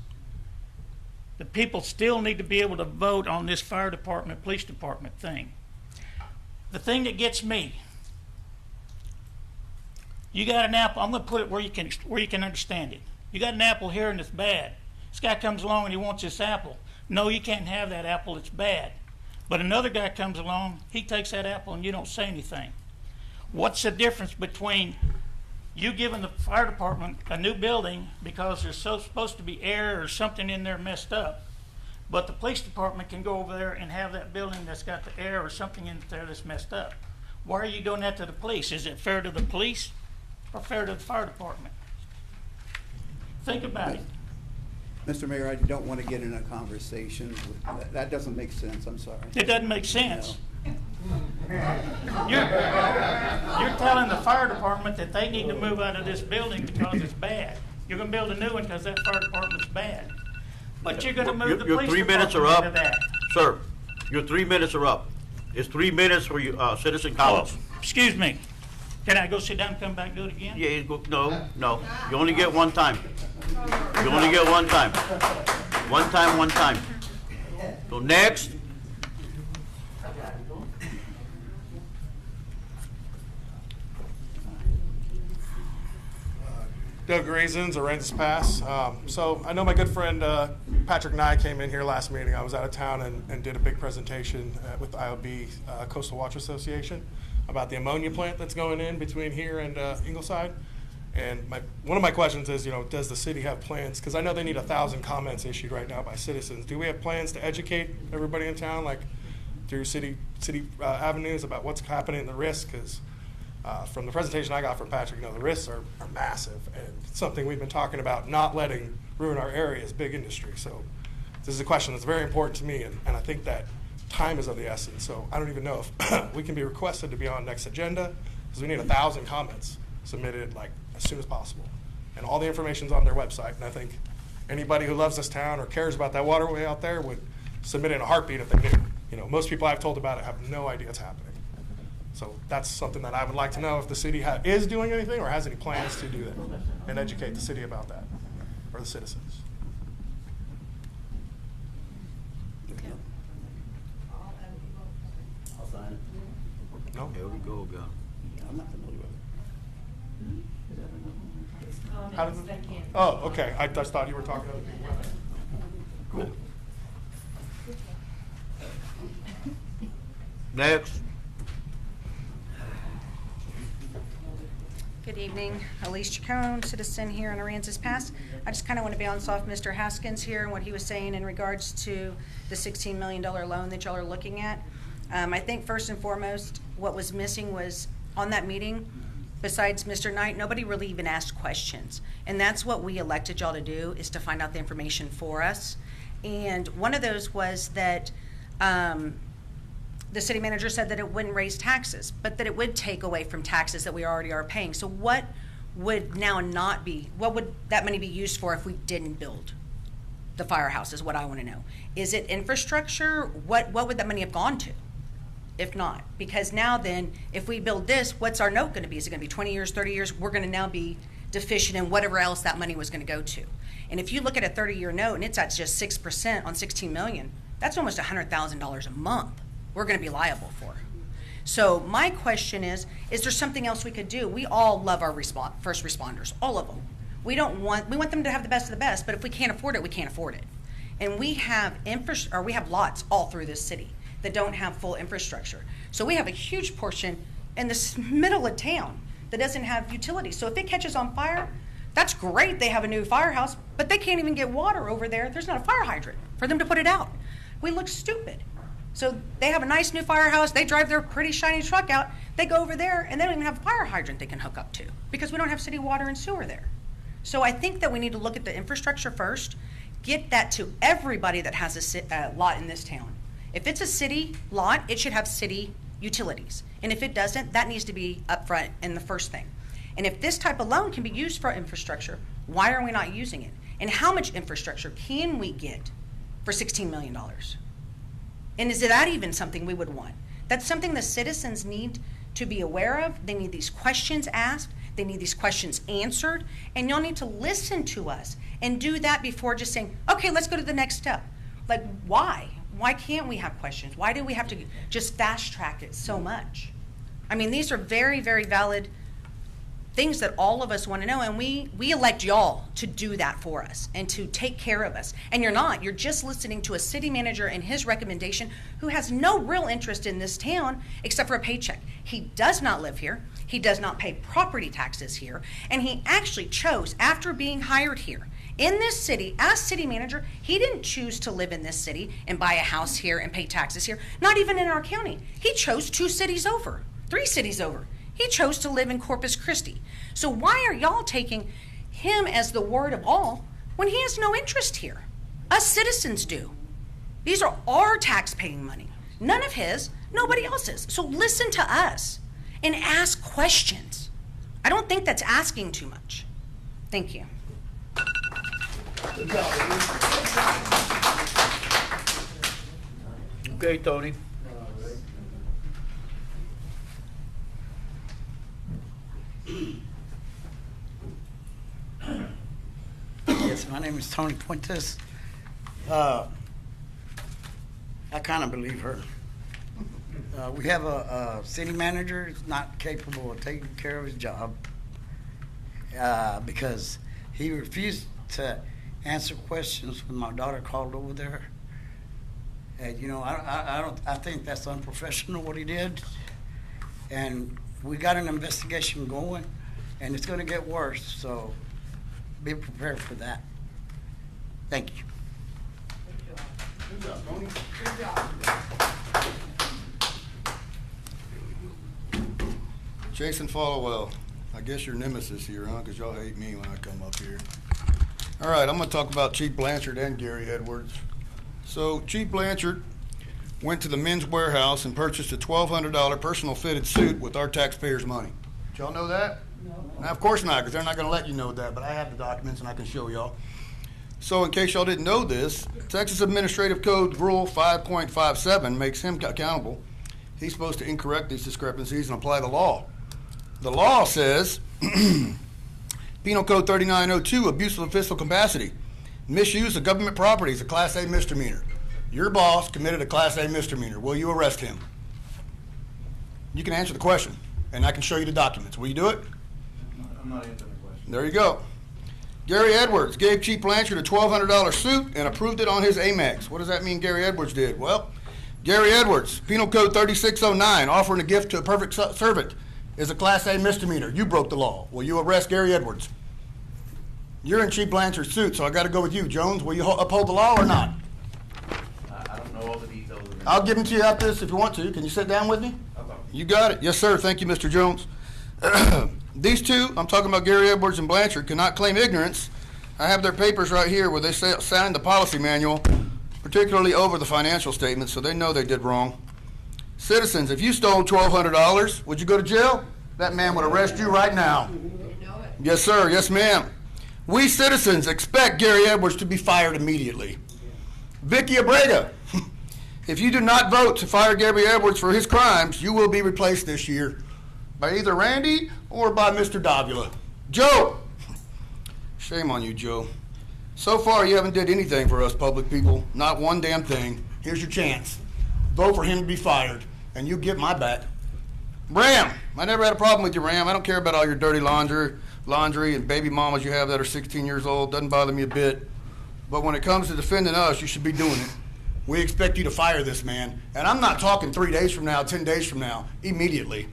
The people still need to be able to vote on this fire department, police department thing. The thing that gets me, you got an apple, I'm going to put it where you can understand it. You got an apple here and it's bad. This guy comes along and he wants this apple. No, you can't have that apple, it's bad. But another guy comes along, he takes that apple and you don't say anything. What's the difference between you giving the fire department a new building because there's supposed to be air or something in there messed up, but the police department can go over there and have that building that's got the air or something in there that's messed up? Why are you doing that to the police? Is it fair to the police or fair to the fire department? Think about it.
Mr. Mayor, I don't want to get in a conversation. That doesn't make sense, I'm sorry.
It doesn't make sense. You're telling the fire department that they need to move out of this building because it's bad. You're going to build a new one because that fire department's bad. But you're going to move the
Your
police
3 minutes
department
are
into
up.
that.
Sir, your 3 minutes are up. It's 3 minutes for you, citizen comments.
Oh, excuse me. Can I go sit down and come back and do it again?
Yeah, no. You only get one time. You only get one time. One time. So next.
Doug Raisins, Aransas Pass. So I know my good friend Patrick Nye came in here last meeting. I was out of town and did a big presentation with IOB, Coastal Watch Association, about the ammonia plant that's going in between here and Ingleside. And one of my questions is, does the city have plans? Because I know they need 1,000 comments issued right now by citizens. Do we have plans to educate everybody in town, like through city avenues, about what's happening and the risk? Because from the presentation I got from Patrick, the risks are massive, and it's something we've been talking about, not letting ruin our area as big industry. So this is a question that's very important to me, and I think that time is of the essence. So I don't even know if we can be requested to be on next agenda, because we need 1,000 comments submitted as soon as possible. And all the information's on their website, and I think anybody who loves this town or cares about that waterway out there would submit in a heartbeat if they knew. Most people I've told about it have no idea it's happening. So that's something that I would like to know, if the city is doing anything or has any plans to do that and educate the city about that, or the citizens.
I'll sign it.
No?
Here we go, God.
I'm not familiar with it.
How does it? Oh, okay. I just thought you were talking to other people. Cool.
Next.
Good evening, Elise Chacon, citizen here in Aransas Pass. I just kind of want to bounce off Mr. Haskins here and what he was saying in regards to the $16 million loan that y'all are looking at. I think first and foremost, what was missing was on that meeting, besides Mr. Knight, nobody really even asked questions. And that's what we elected y'all to do, is to find out the information for us. And one of those was that the city manager said that it wouldn't raise taxes, but that it would take away from taxes that we already are paying. So what would what would that money be used for if we didn't build the firehouse, is what I want to know. Is it infrastructure? What would that money have gone to, if not? Because now then, if we build this, what's our note going to be? Is it going to be 20 years, 30 years? We're going to now be deficient in whatever else that money was going to go to. And if you look at a 30-year note and it's at just 6% on $16 million, that's almost $100,000 a month we're going to be liable for. So my question is there something else we could do? We all love our first responders, all of them. We want them to have the best of the best, but if we can't afford it, we can't afford it. And we have we have lots all through this city that don't have full infrastructure. So we have a huge portion in the middle of town that doesn't have utilities. So if it catches on fire, that's great. They have a new firehouse, but they can't even get water over there. There's not a fire hydrant for them to put it out. We look stupid. So they have a nice new firehouse. They drive their pretty shiny truck out. They go over there, and they don't even have a fire hydrant they can hook up to because we don't have city water and sewer there. So I think that we need to look at the infrastructure first, get that to everybody that has a lot in this town. If it's a city lot, it should have city utilities. And if it doesn't, that needs to be up front in the first thing. And if this type of loan can be used for infrastructure, why are we not using it? And how much infrastructure can we get for $16 million? And is that even something we would want? That's something the citizens need to be aware of. They need these questions asked. They need these questions answered, and y'all need to listen to us and do that before just saying, okay, let's go to the next step. Like, why? Why can't we have questions? Why do we have to just fast track it so much? I mean, these are very, very valid things that all of us want to know, and we elect y'all to do that for us and to take care of us. And you're not. You're just listening to a city manager and his recommendation who has no real interest in this town except for a paycheck. He does not live here. He does not pay property taxes here. And he actually chose, after being hired here, in this city, as city manager, he didn't choose to live in this city and buy a house here and pay taxes here, not even in our county. He chose 2 cities over, 3 cities over. He chose to live in Corpus Christi. So why are y'all taking him as the word of all when he has no interest here? Us citizens do. These are our tax-paying money. None of his, nobody else's. So listen to us and ask questions. I don't think that's asking too much. Thank you.
Okay, Tony.
Yes, my name is Tony Puentes. I kind of believe her. We have a city manager who's not capable of taking care of his job because he refused to answer questions when my daughter called over there. And you know, I think that's unprofessional what he did. And we got an investigation going, and it's going to get worse. So be prepared for that. Thank you.
Good job, Tony.
Good job.
Jason Followell, I guess your nemesis here, huh? Because y'all hate me when I come up here. All right, I'm going to talk about Chief Blanchard and Gary Edwards. So Chief Blanchard went to the Men's Warehouse and purchased a $1,200 personal fitted suit with our taxpayers' money. Did y'all know that? No. Now, of course not, because they're not going to let you know that, but I have the documents and I can show y'all. So in case y'all didn't know this, Texas Administrative Code Rule 5.57 makes him accountable. He's supposed to incorrect these discrepancies and apply the law. The law says, Penal Code 3902, abuse of official capacity. Misuse of government property is a Class A misdemeanor. Your boss committed a Class A misdemeanor. Will you arrest him? You can answer the question, and I can show you the documents. Will you do it?
I'm not answering the question.
There you go. Gary Edwards gave Chief Blanchard a $1,200 suit and approved it on his Amex. What does that mean Gary Edwards did? Well, Gary Edwards, Penal Code 3609, offering a gift to a perfect servant is a Class A misdemeanor. You broke the law. Will you arrest Gary Edwards? You're in Chief Blanchard's suit, so I got to go with you. Jones, will you uphold the law or not?
I don't know all the details of it.
I'll give them to you out this if you want to. Can you sit down with me?
Okay.
You got it. Yes, sir. Thank you, Mr. Jones. These two, I'm talking about Gary Edwards and Blanchard, cannot claim ignorance. I have their papers right here where they signed the policy manual, particularly over the financial statements, so they know they did wrong. Citizens, if you stole $1,200, would you go to jail? That man would arrest you right now. Yes, sir. Yes, ma'am. We citizens expect Gary Edwards to be fired immediately. Vicky Abrega, if you do not vote to fire Gary Edwards for his crimes, you will be replaced this year by either Randy or by Mr. Davila. Joe, shame on you, Joe. So far, you haven't did anything for us public people, not one damn thing. Here's your chance. Vote for him to be fired, and you get my back. Ram, I never had a problem with you, Ram. I don't care about all your dirty laundry and baby mamas you have that are 16 years old. Doesn't bother me a bit. But when it comes to defending us, you should be doing it. We expect you to fire this man. And I'm not talking 3 days from now, 10 days from now, immediately.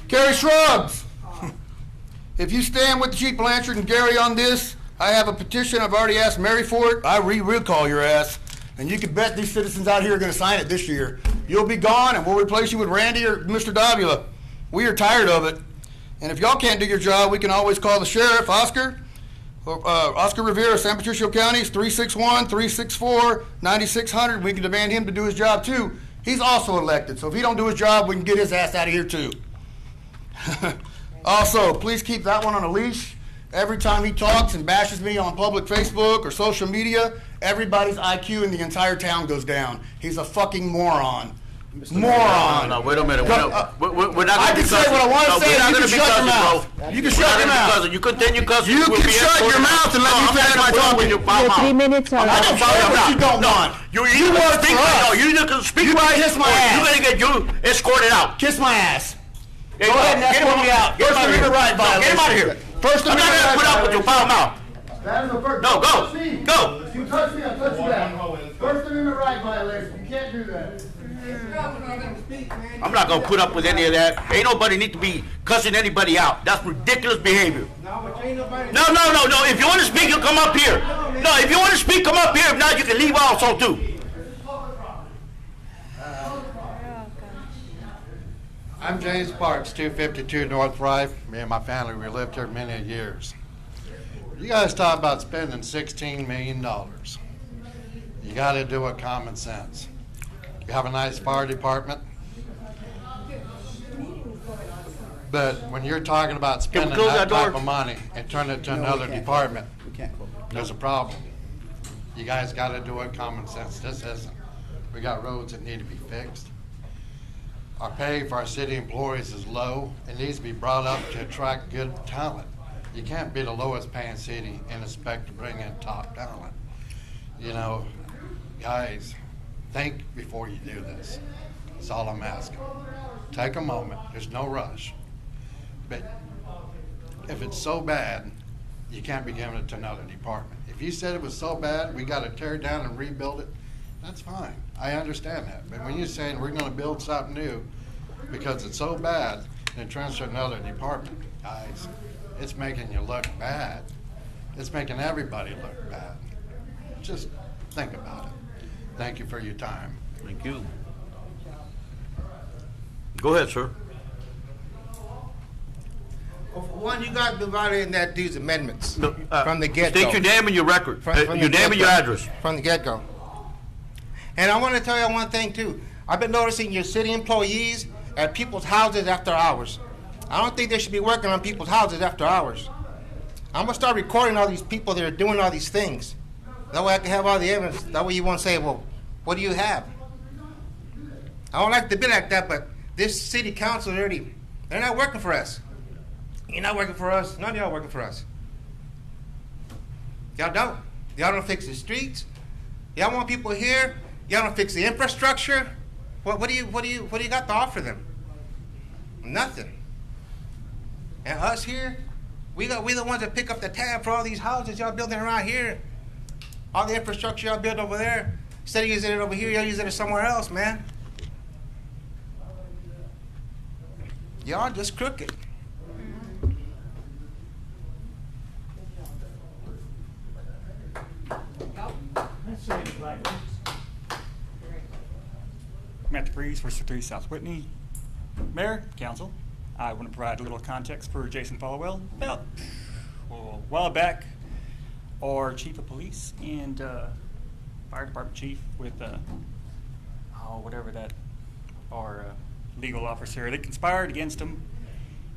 Gary Shrugs, if you stand with Chief Blanchard and Gary on this, I have a petition. I've already asked Mary for it. I recall your ass. And you can bet these citizens out here are going to sign it this year. You'll be gone, and we'll replace you with Randy or Mr. Davila. We are tired of it. And if y'all can't do your job, we can always call the sheriff, Oscar Rivera, San Patricio County, 361-364-9600. We can demand him to do his job, too. He's also elected, so if he don't do his job, we can get his ass out of here, too. Also, please keep that one on a leash. Every time he talks and bashes me on public Facebook or social media, everybody's IQ in the entire town goes down. He's a fucking moron. Moron.
No, wait a minute. We're not
I can say what I want to say, and you can shut your mouth. You can shut your mouth.
You continue cussing.
You
we'll
can
be
shut your
escorted.
mouth and let me
I'm
finish
not
my
gonna put up with
talking.
your foul
Your
mouth.
3 minutes are
I'm not
up.
gonna follow
What you don't
no.
want.
You
You
either
work
speak
for
right.
us.
No, you either can speak
You
right.
can kiss my
or
ass.
you're gonna get you escorted out.
Kiss my ass.
Hey,
Go ahead and
get him
escort me out.
Get him
First
out of
Amendment
here.
right
No, get him out of here.
violation. First
I'm not
Amendment
gonna
right
put up with your foul mouth.
That is a first.
No, go.
Touch me.
Go.
If you touch me, I'll touch you back. First Amendment right violation. You can't do that.
I'm not gonna put up with any of that. Ain't nobody need to be cussing anybody out. That's ridiculous behavior. No. If you want to speak, you come up here. No, if you want to speak, come up here. If not, you can leave also too.
I'm James Parks, 252 North Drive. Me and my family, we lived here many years. You guys talk about spending $16 million. You got to do it common sense. You have a nice fire department, but when you're talking about spending
close
that
that door?
type of money and turn it to
No, we
another
can't.
department,
We can't close it.
there's a problem. You guys got to do it common sense. This isn't. We got roads that need to be fixed. Our pay for our city employees is low. It needs to be brought up to attract good talent. You can't be the lowest paying city and expect to bring in top talent. You know, guys, think before you do this. That's all I'm asking. Take a moment. There's no rush. But if it's so bad, you can't be giving it to another department. If you said it was so bad, we got to tear it down and rebuild it, that's fine. I understand that. But when you're saying we're going to build something new because it's so bad, then transfer to another department, guys, it's making you look bad. It's making everybody look bad. Just think about it. Thank you for your time.
Thank you. Go ahead, sir.
Well, for one, you got to be violating that these amendments
No,
from the get-go.
State your name and your record.
From the
Your name and your
get-go.
address.
From the get-go. And I want to tell you one thing, too. I've been noticing your city employees at people's houses after hours. I don't think they should be working on people's houses after hours. I'm going to start recording all these people that are doing all these things. That way I can have all the evidence. That way you won't say, well, what do you have? I don't like to be like that, but this city council already, they're not working for us. You're not working for us. None of y'all working for us. Y'all don't. Y'all don't fix the streets. Y'all want people here. Y'all don't fix the infrastructure. What do you got to offer them? Nothing. And us here, we the ones that pick up the tab for all these houses y'all building around here. All the infrastructure y'all build over there. Instead of using it over here, y'all using it somewhere else, man. Y'all just crooked.
Matt DeVries, for 3 South Whitney. Mayor, Council, I want to provide a little context for Jason Followell. About a while back, our chief of police and fire department chief with, our legal officer, they conspired against him,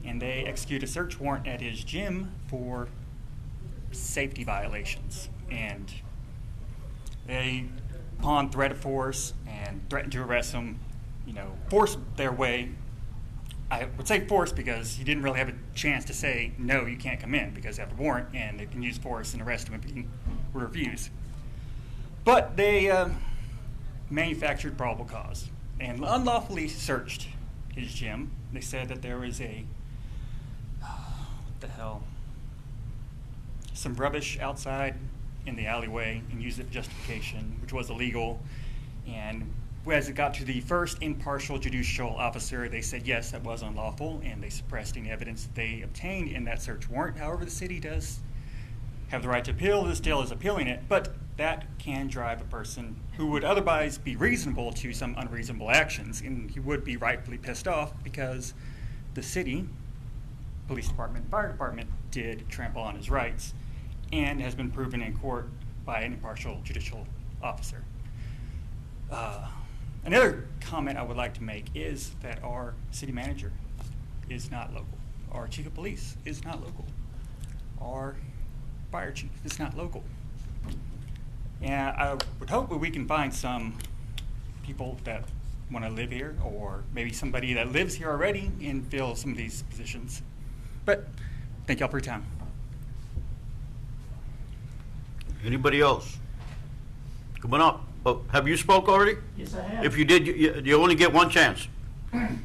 and they executed a search warrant at his gym for safety violations. And they, upon threat of force and threatened to arrest him, forced their way. I would say forced because he didn't really have a chance to say, no, you can't come in because they have a warrant and they can use force and arrest him if he would refuse. But they manufactured probable cause and unlawfully searched his gym. They said that there was some rubbish outside in the alleyway and used it for justification, which was illegal. And as it got to the first impartial judicial officer, they said, yes, that was unlawful, and they suppressed any evidence that they obtained in that search warrant. However, the city does have the right to appeal. This still is appealing it, but that can drive a person who would otherwise be reasonable to some unreasonable actions, and he would be rightfully pissed off because the city, police department, fire department did trample on his rights and has been proven in court by an impartial judicial officer. Another comment I would like to make is that our city manager is not local. Our chief of police is not local. Our fire chief is not local. And I would hope that we can find some people that want to live here, or maybe somebody that lives here already and fill some of these positions. But Thank y'all for your time.
Anybody else? Come on up. Oh, have you spoke already?
Yes, I have.
If you did, you only get one chance.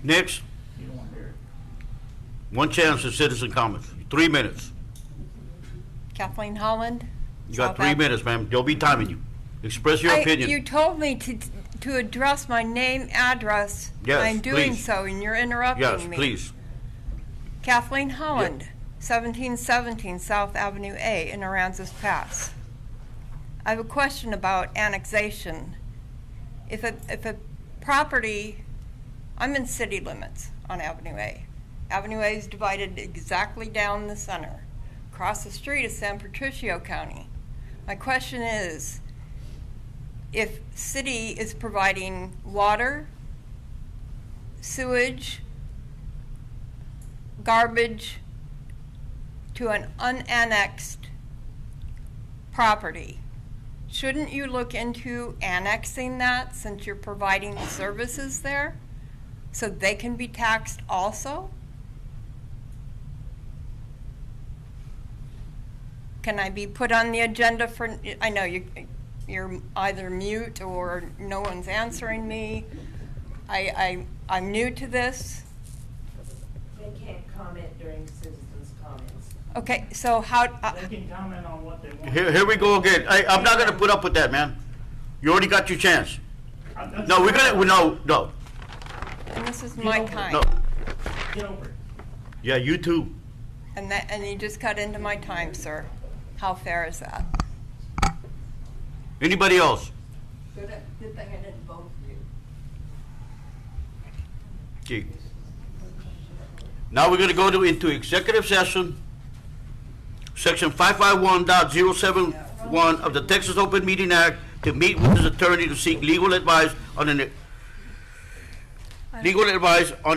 Next,
You don't want to hear it.
one chance of citizen comments. 3 minutes.
Kathleen Holland.
You got
South
3
Ave-
minutes, ma'am. They'll be timing you. Express your opinion.
You told me to address my name, address.
Yes,
I'm doing
please.
so, and you're interrupting
Yes,
me.
please.
Kathleen Holland, 1717 South Avenue A in Aransas Pass. I have a question about annexation. If a property, I'm in city limits on Avenue A. Avenue A is divided exactly down the center. Across the street is San Patricio County. My question is, if city is providing water, sewage, garbage to an unannexed property, shouldn't you look into annexing that since you're providing services there so they can be taxed also? Can I be put on the agenda for, I know you're either mute or no one's answering me. I'm new to this.
They can't comment during citizens' comments.
Okay, so how,
They can comment on what they want.
Here we go again. I'm not gonna put up with that, man. You already got your chance. No, no.
and this is my time.
No.
Get over it.
Yeah, you too.
And you just cut into my time, sir. How fair is that?
Anybody else?
Good thing I didn't vote for you.
Okay. Now we're gonna go into executive session. Section 551.071 of the Texas Open Meeting Act to meet with his attorney to seek legal advice on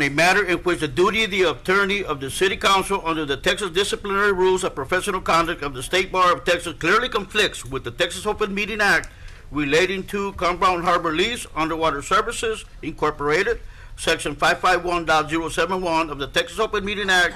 a matter in which the duty of the attorney of the city council under the Texas disciplinary rules of professional conduct of the State Bar of Texas clearly conflicts with the Texas Open Meeting Act relating to Compound Harbor Lease Underwater Services Incorporated, Section 551.071 of the Texas Open Meeting Act,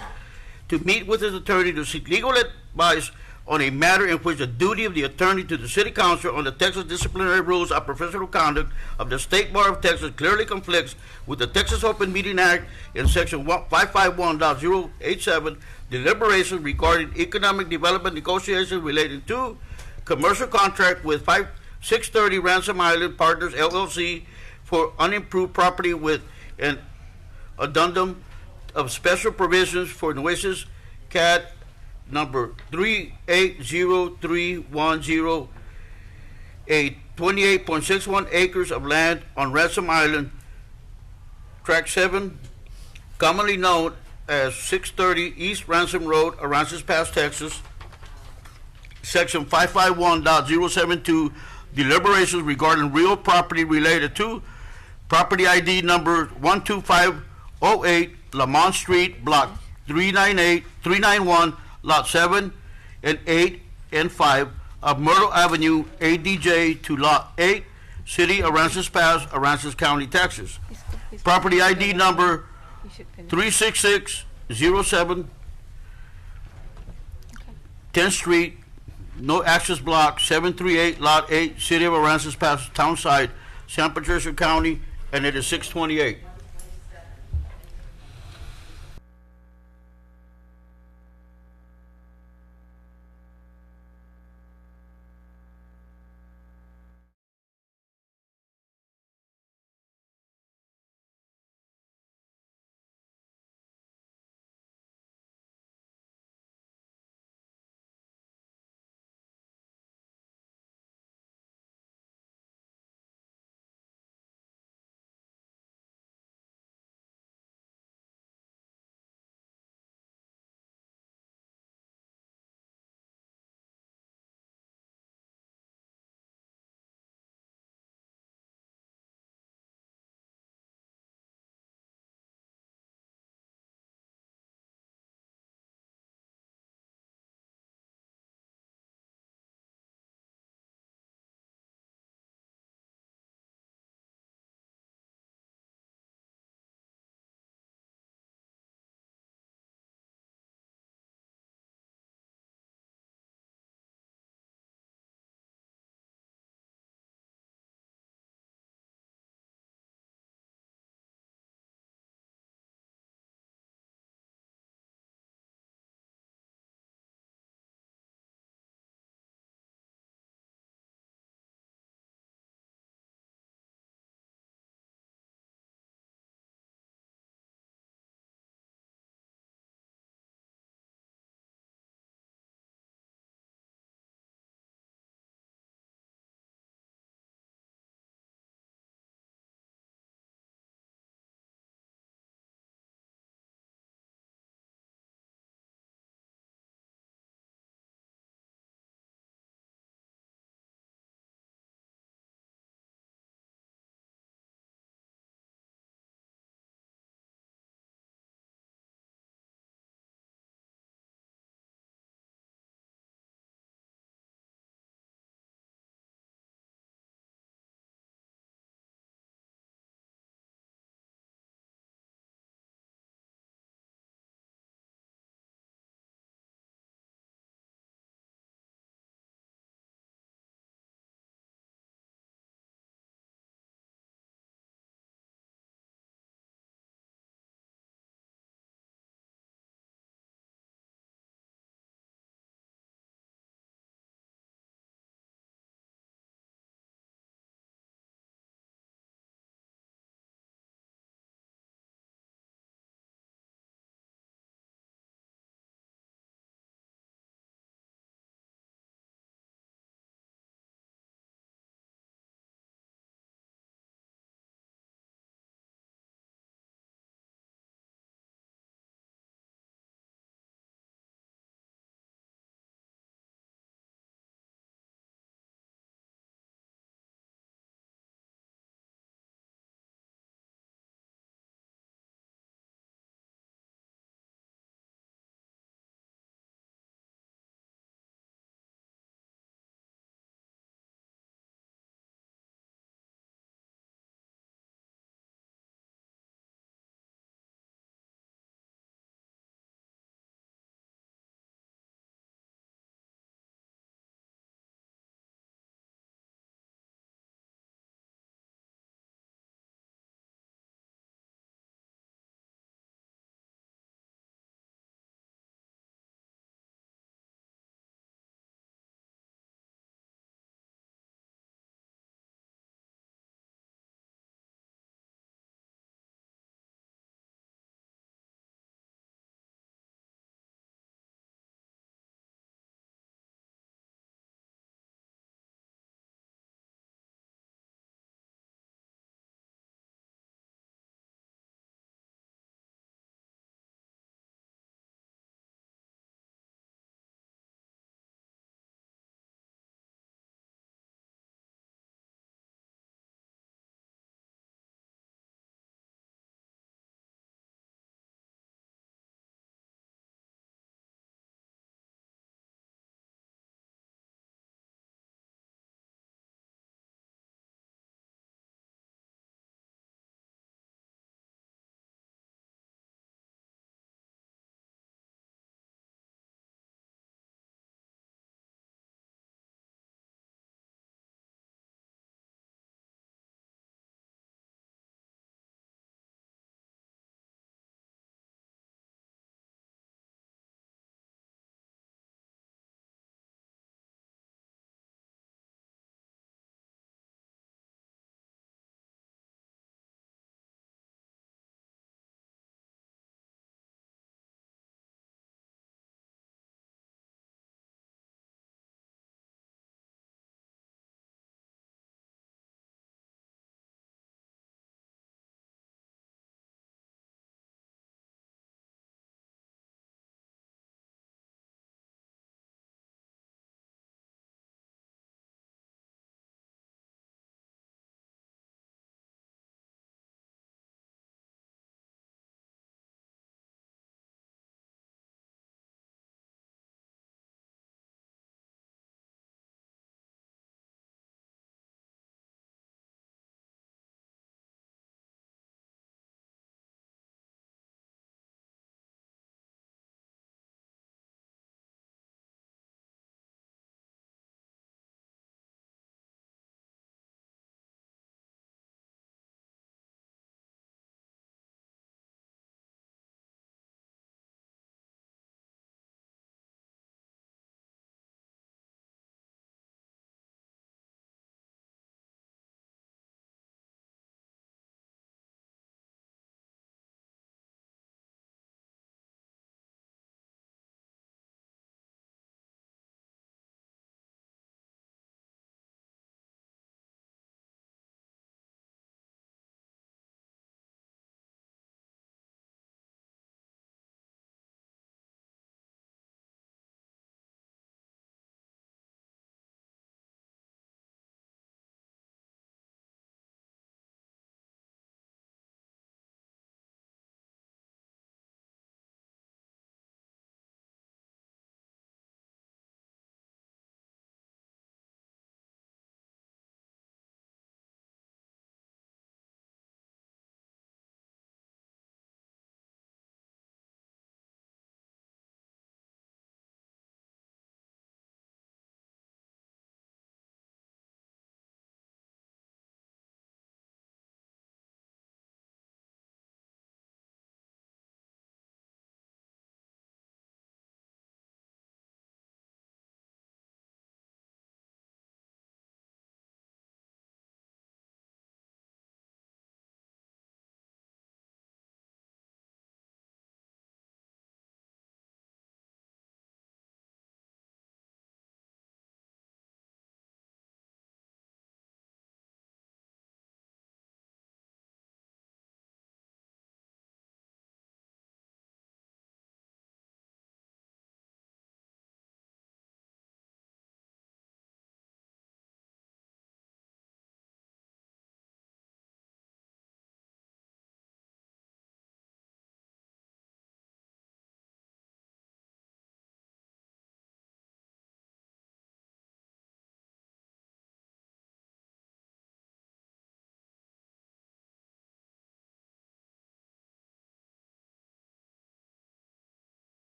to meet with his attorney to seek legal advice on a matter in which the duty of the attorney to the city council on the Texas disciplinary rules of professional conduct of the State Bar of Texas clearly conflicts with the Texas Open Meeting Act in Section 551.087, deliberations regarding economic development negotiations relating to commercial contract with 630 Ransom Island Partners LLC for unimproved property with an addendum of special provisions for Nueces CAD number 380310, a 28.61 acres of land on Ransom Island, Track 7, commonly known as 630 East Ransom Road, Aransas Pass, Texas. Section 551.072, deliberations regarding real property related to property ID number 12508, Lamont Street, Block 391, Lot 7 and 8 and 5 of Myrtle Avenue, ADJ to Lot 8, City Aransas Pass, Aransas County, Texas. Property ID number 36607, 10th Street, no access block, 738, Lot 8, City of Aransas Pass, Town Site, San Patricio County, and it is 628.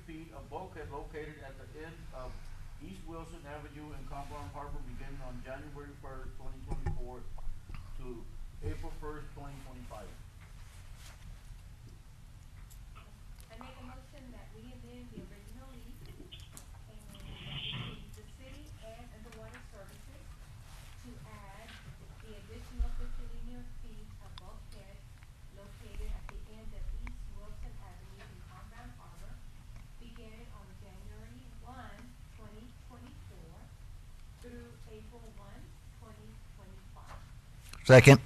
feet of bulkhead located at the end of East Wilson Avenue in Compound Harbor beginning on January 1st, 2024 to April 1st, 2025.
I make a motion that we amend the original lease and the city and underwater services to add the additional 50 linear feet of bulkhead located at the end of East Wilson Avenue in Compound Harbor, beginning on January 1, 2024 through April 1, 2025.
Second.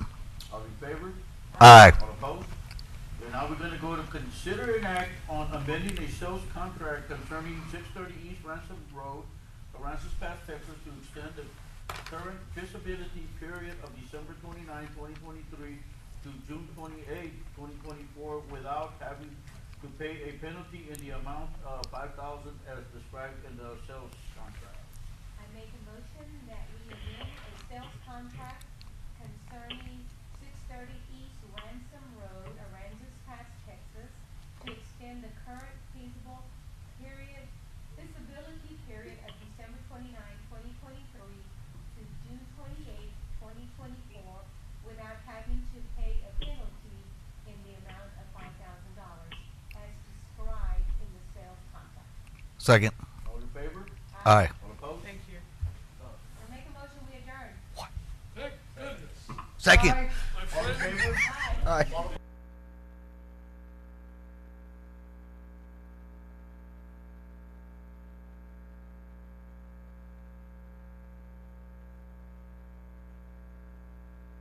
All in favor?
Aye.
All opposed? And now we're gonna go to consider an act on amending a sales contract concerning 630 East Ransom Road, Aransas Pass, Texas, to extend the current feasibility period of December 29, 2023 to June 28, 2024 without having to pay a penalty in the amount of $5,000 as described in the sales contract.
I make a motion that we amend a sales contract concerning 630 East Ransom Road, Aransas Pass, Texas, to extend the current feasibility period of December 29, 2023 to June 28, 2024 without having to pay a penalty in the amount of $5,000 as described in the sales contract.
Second.
All in favor?
Aye.
All opposed?
Thank you. I make a motion, we adjourn.
Thank goodness.
Second.
All in favor?
Aye.
Aye.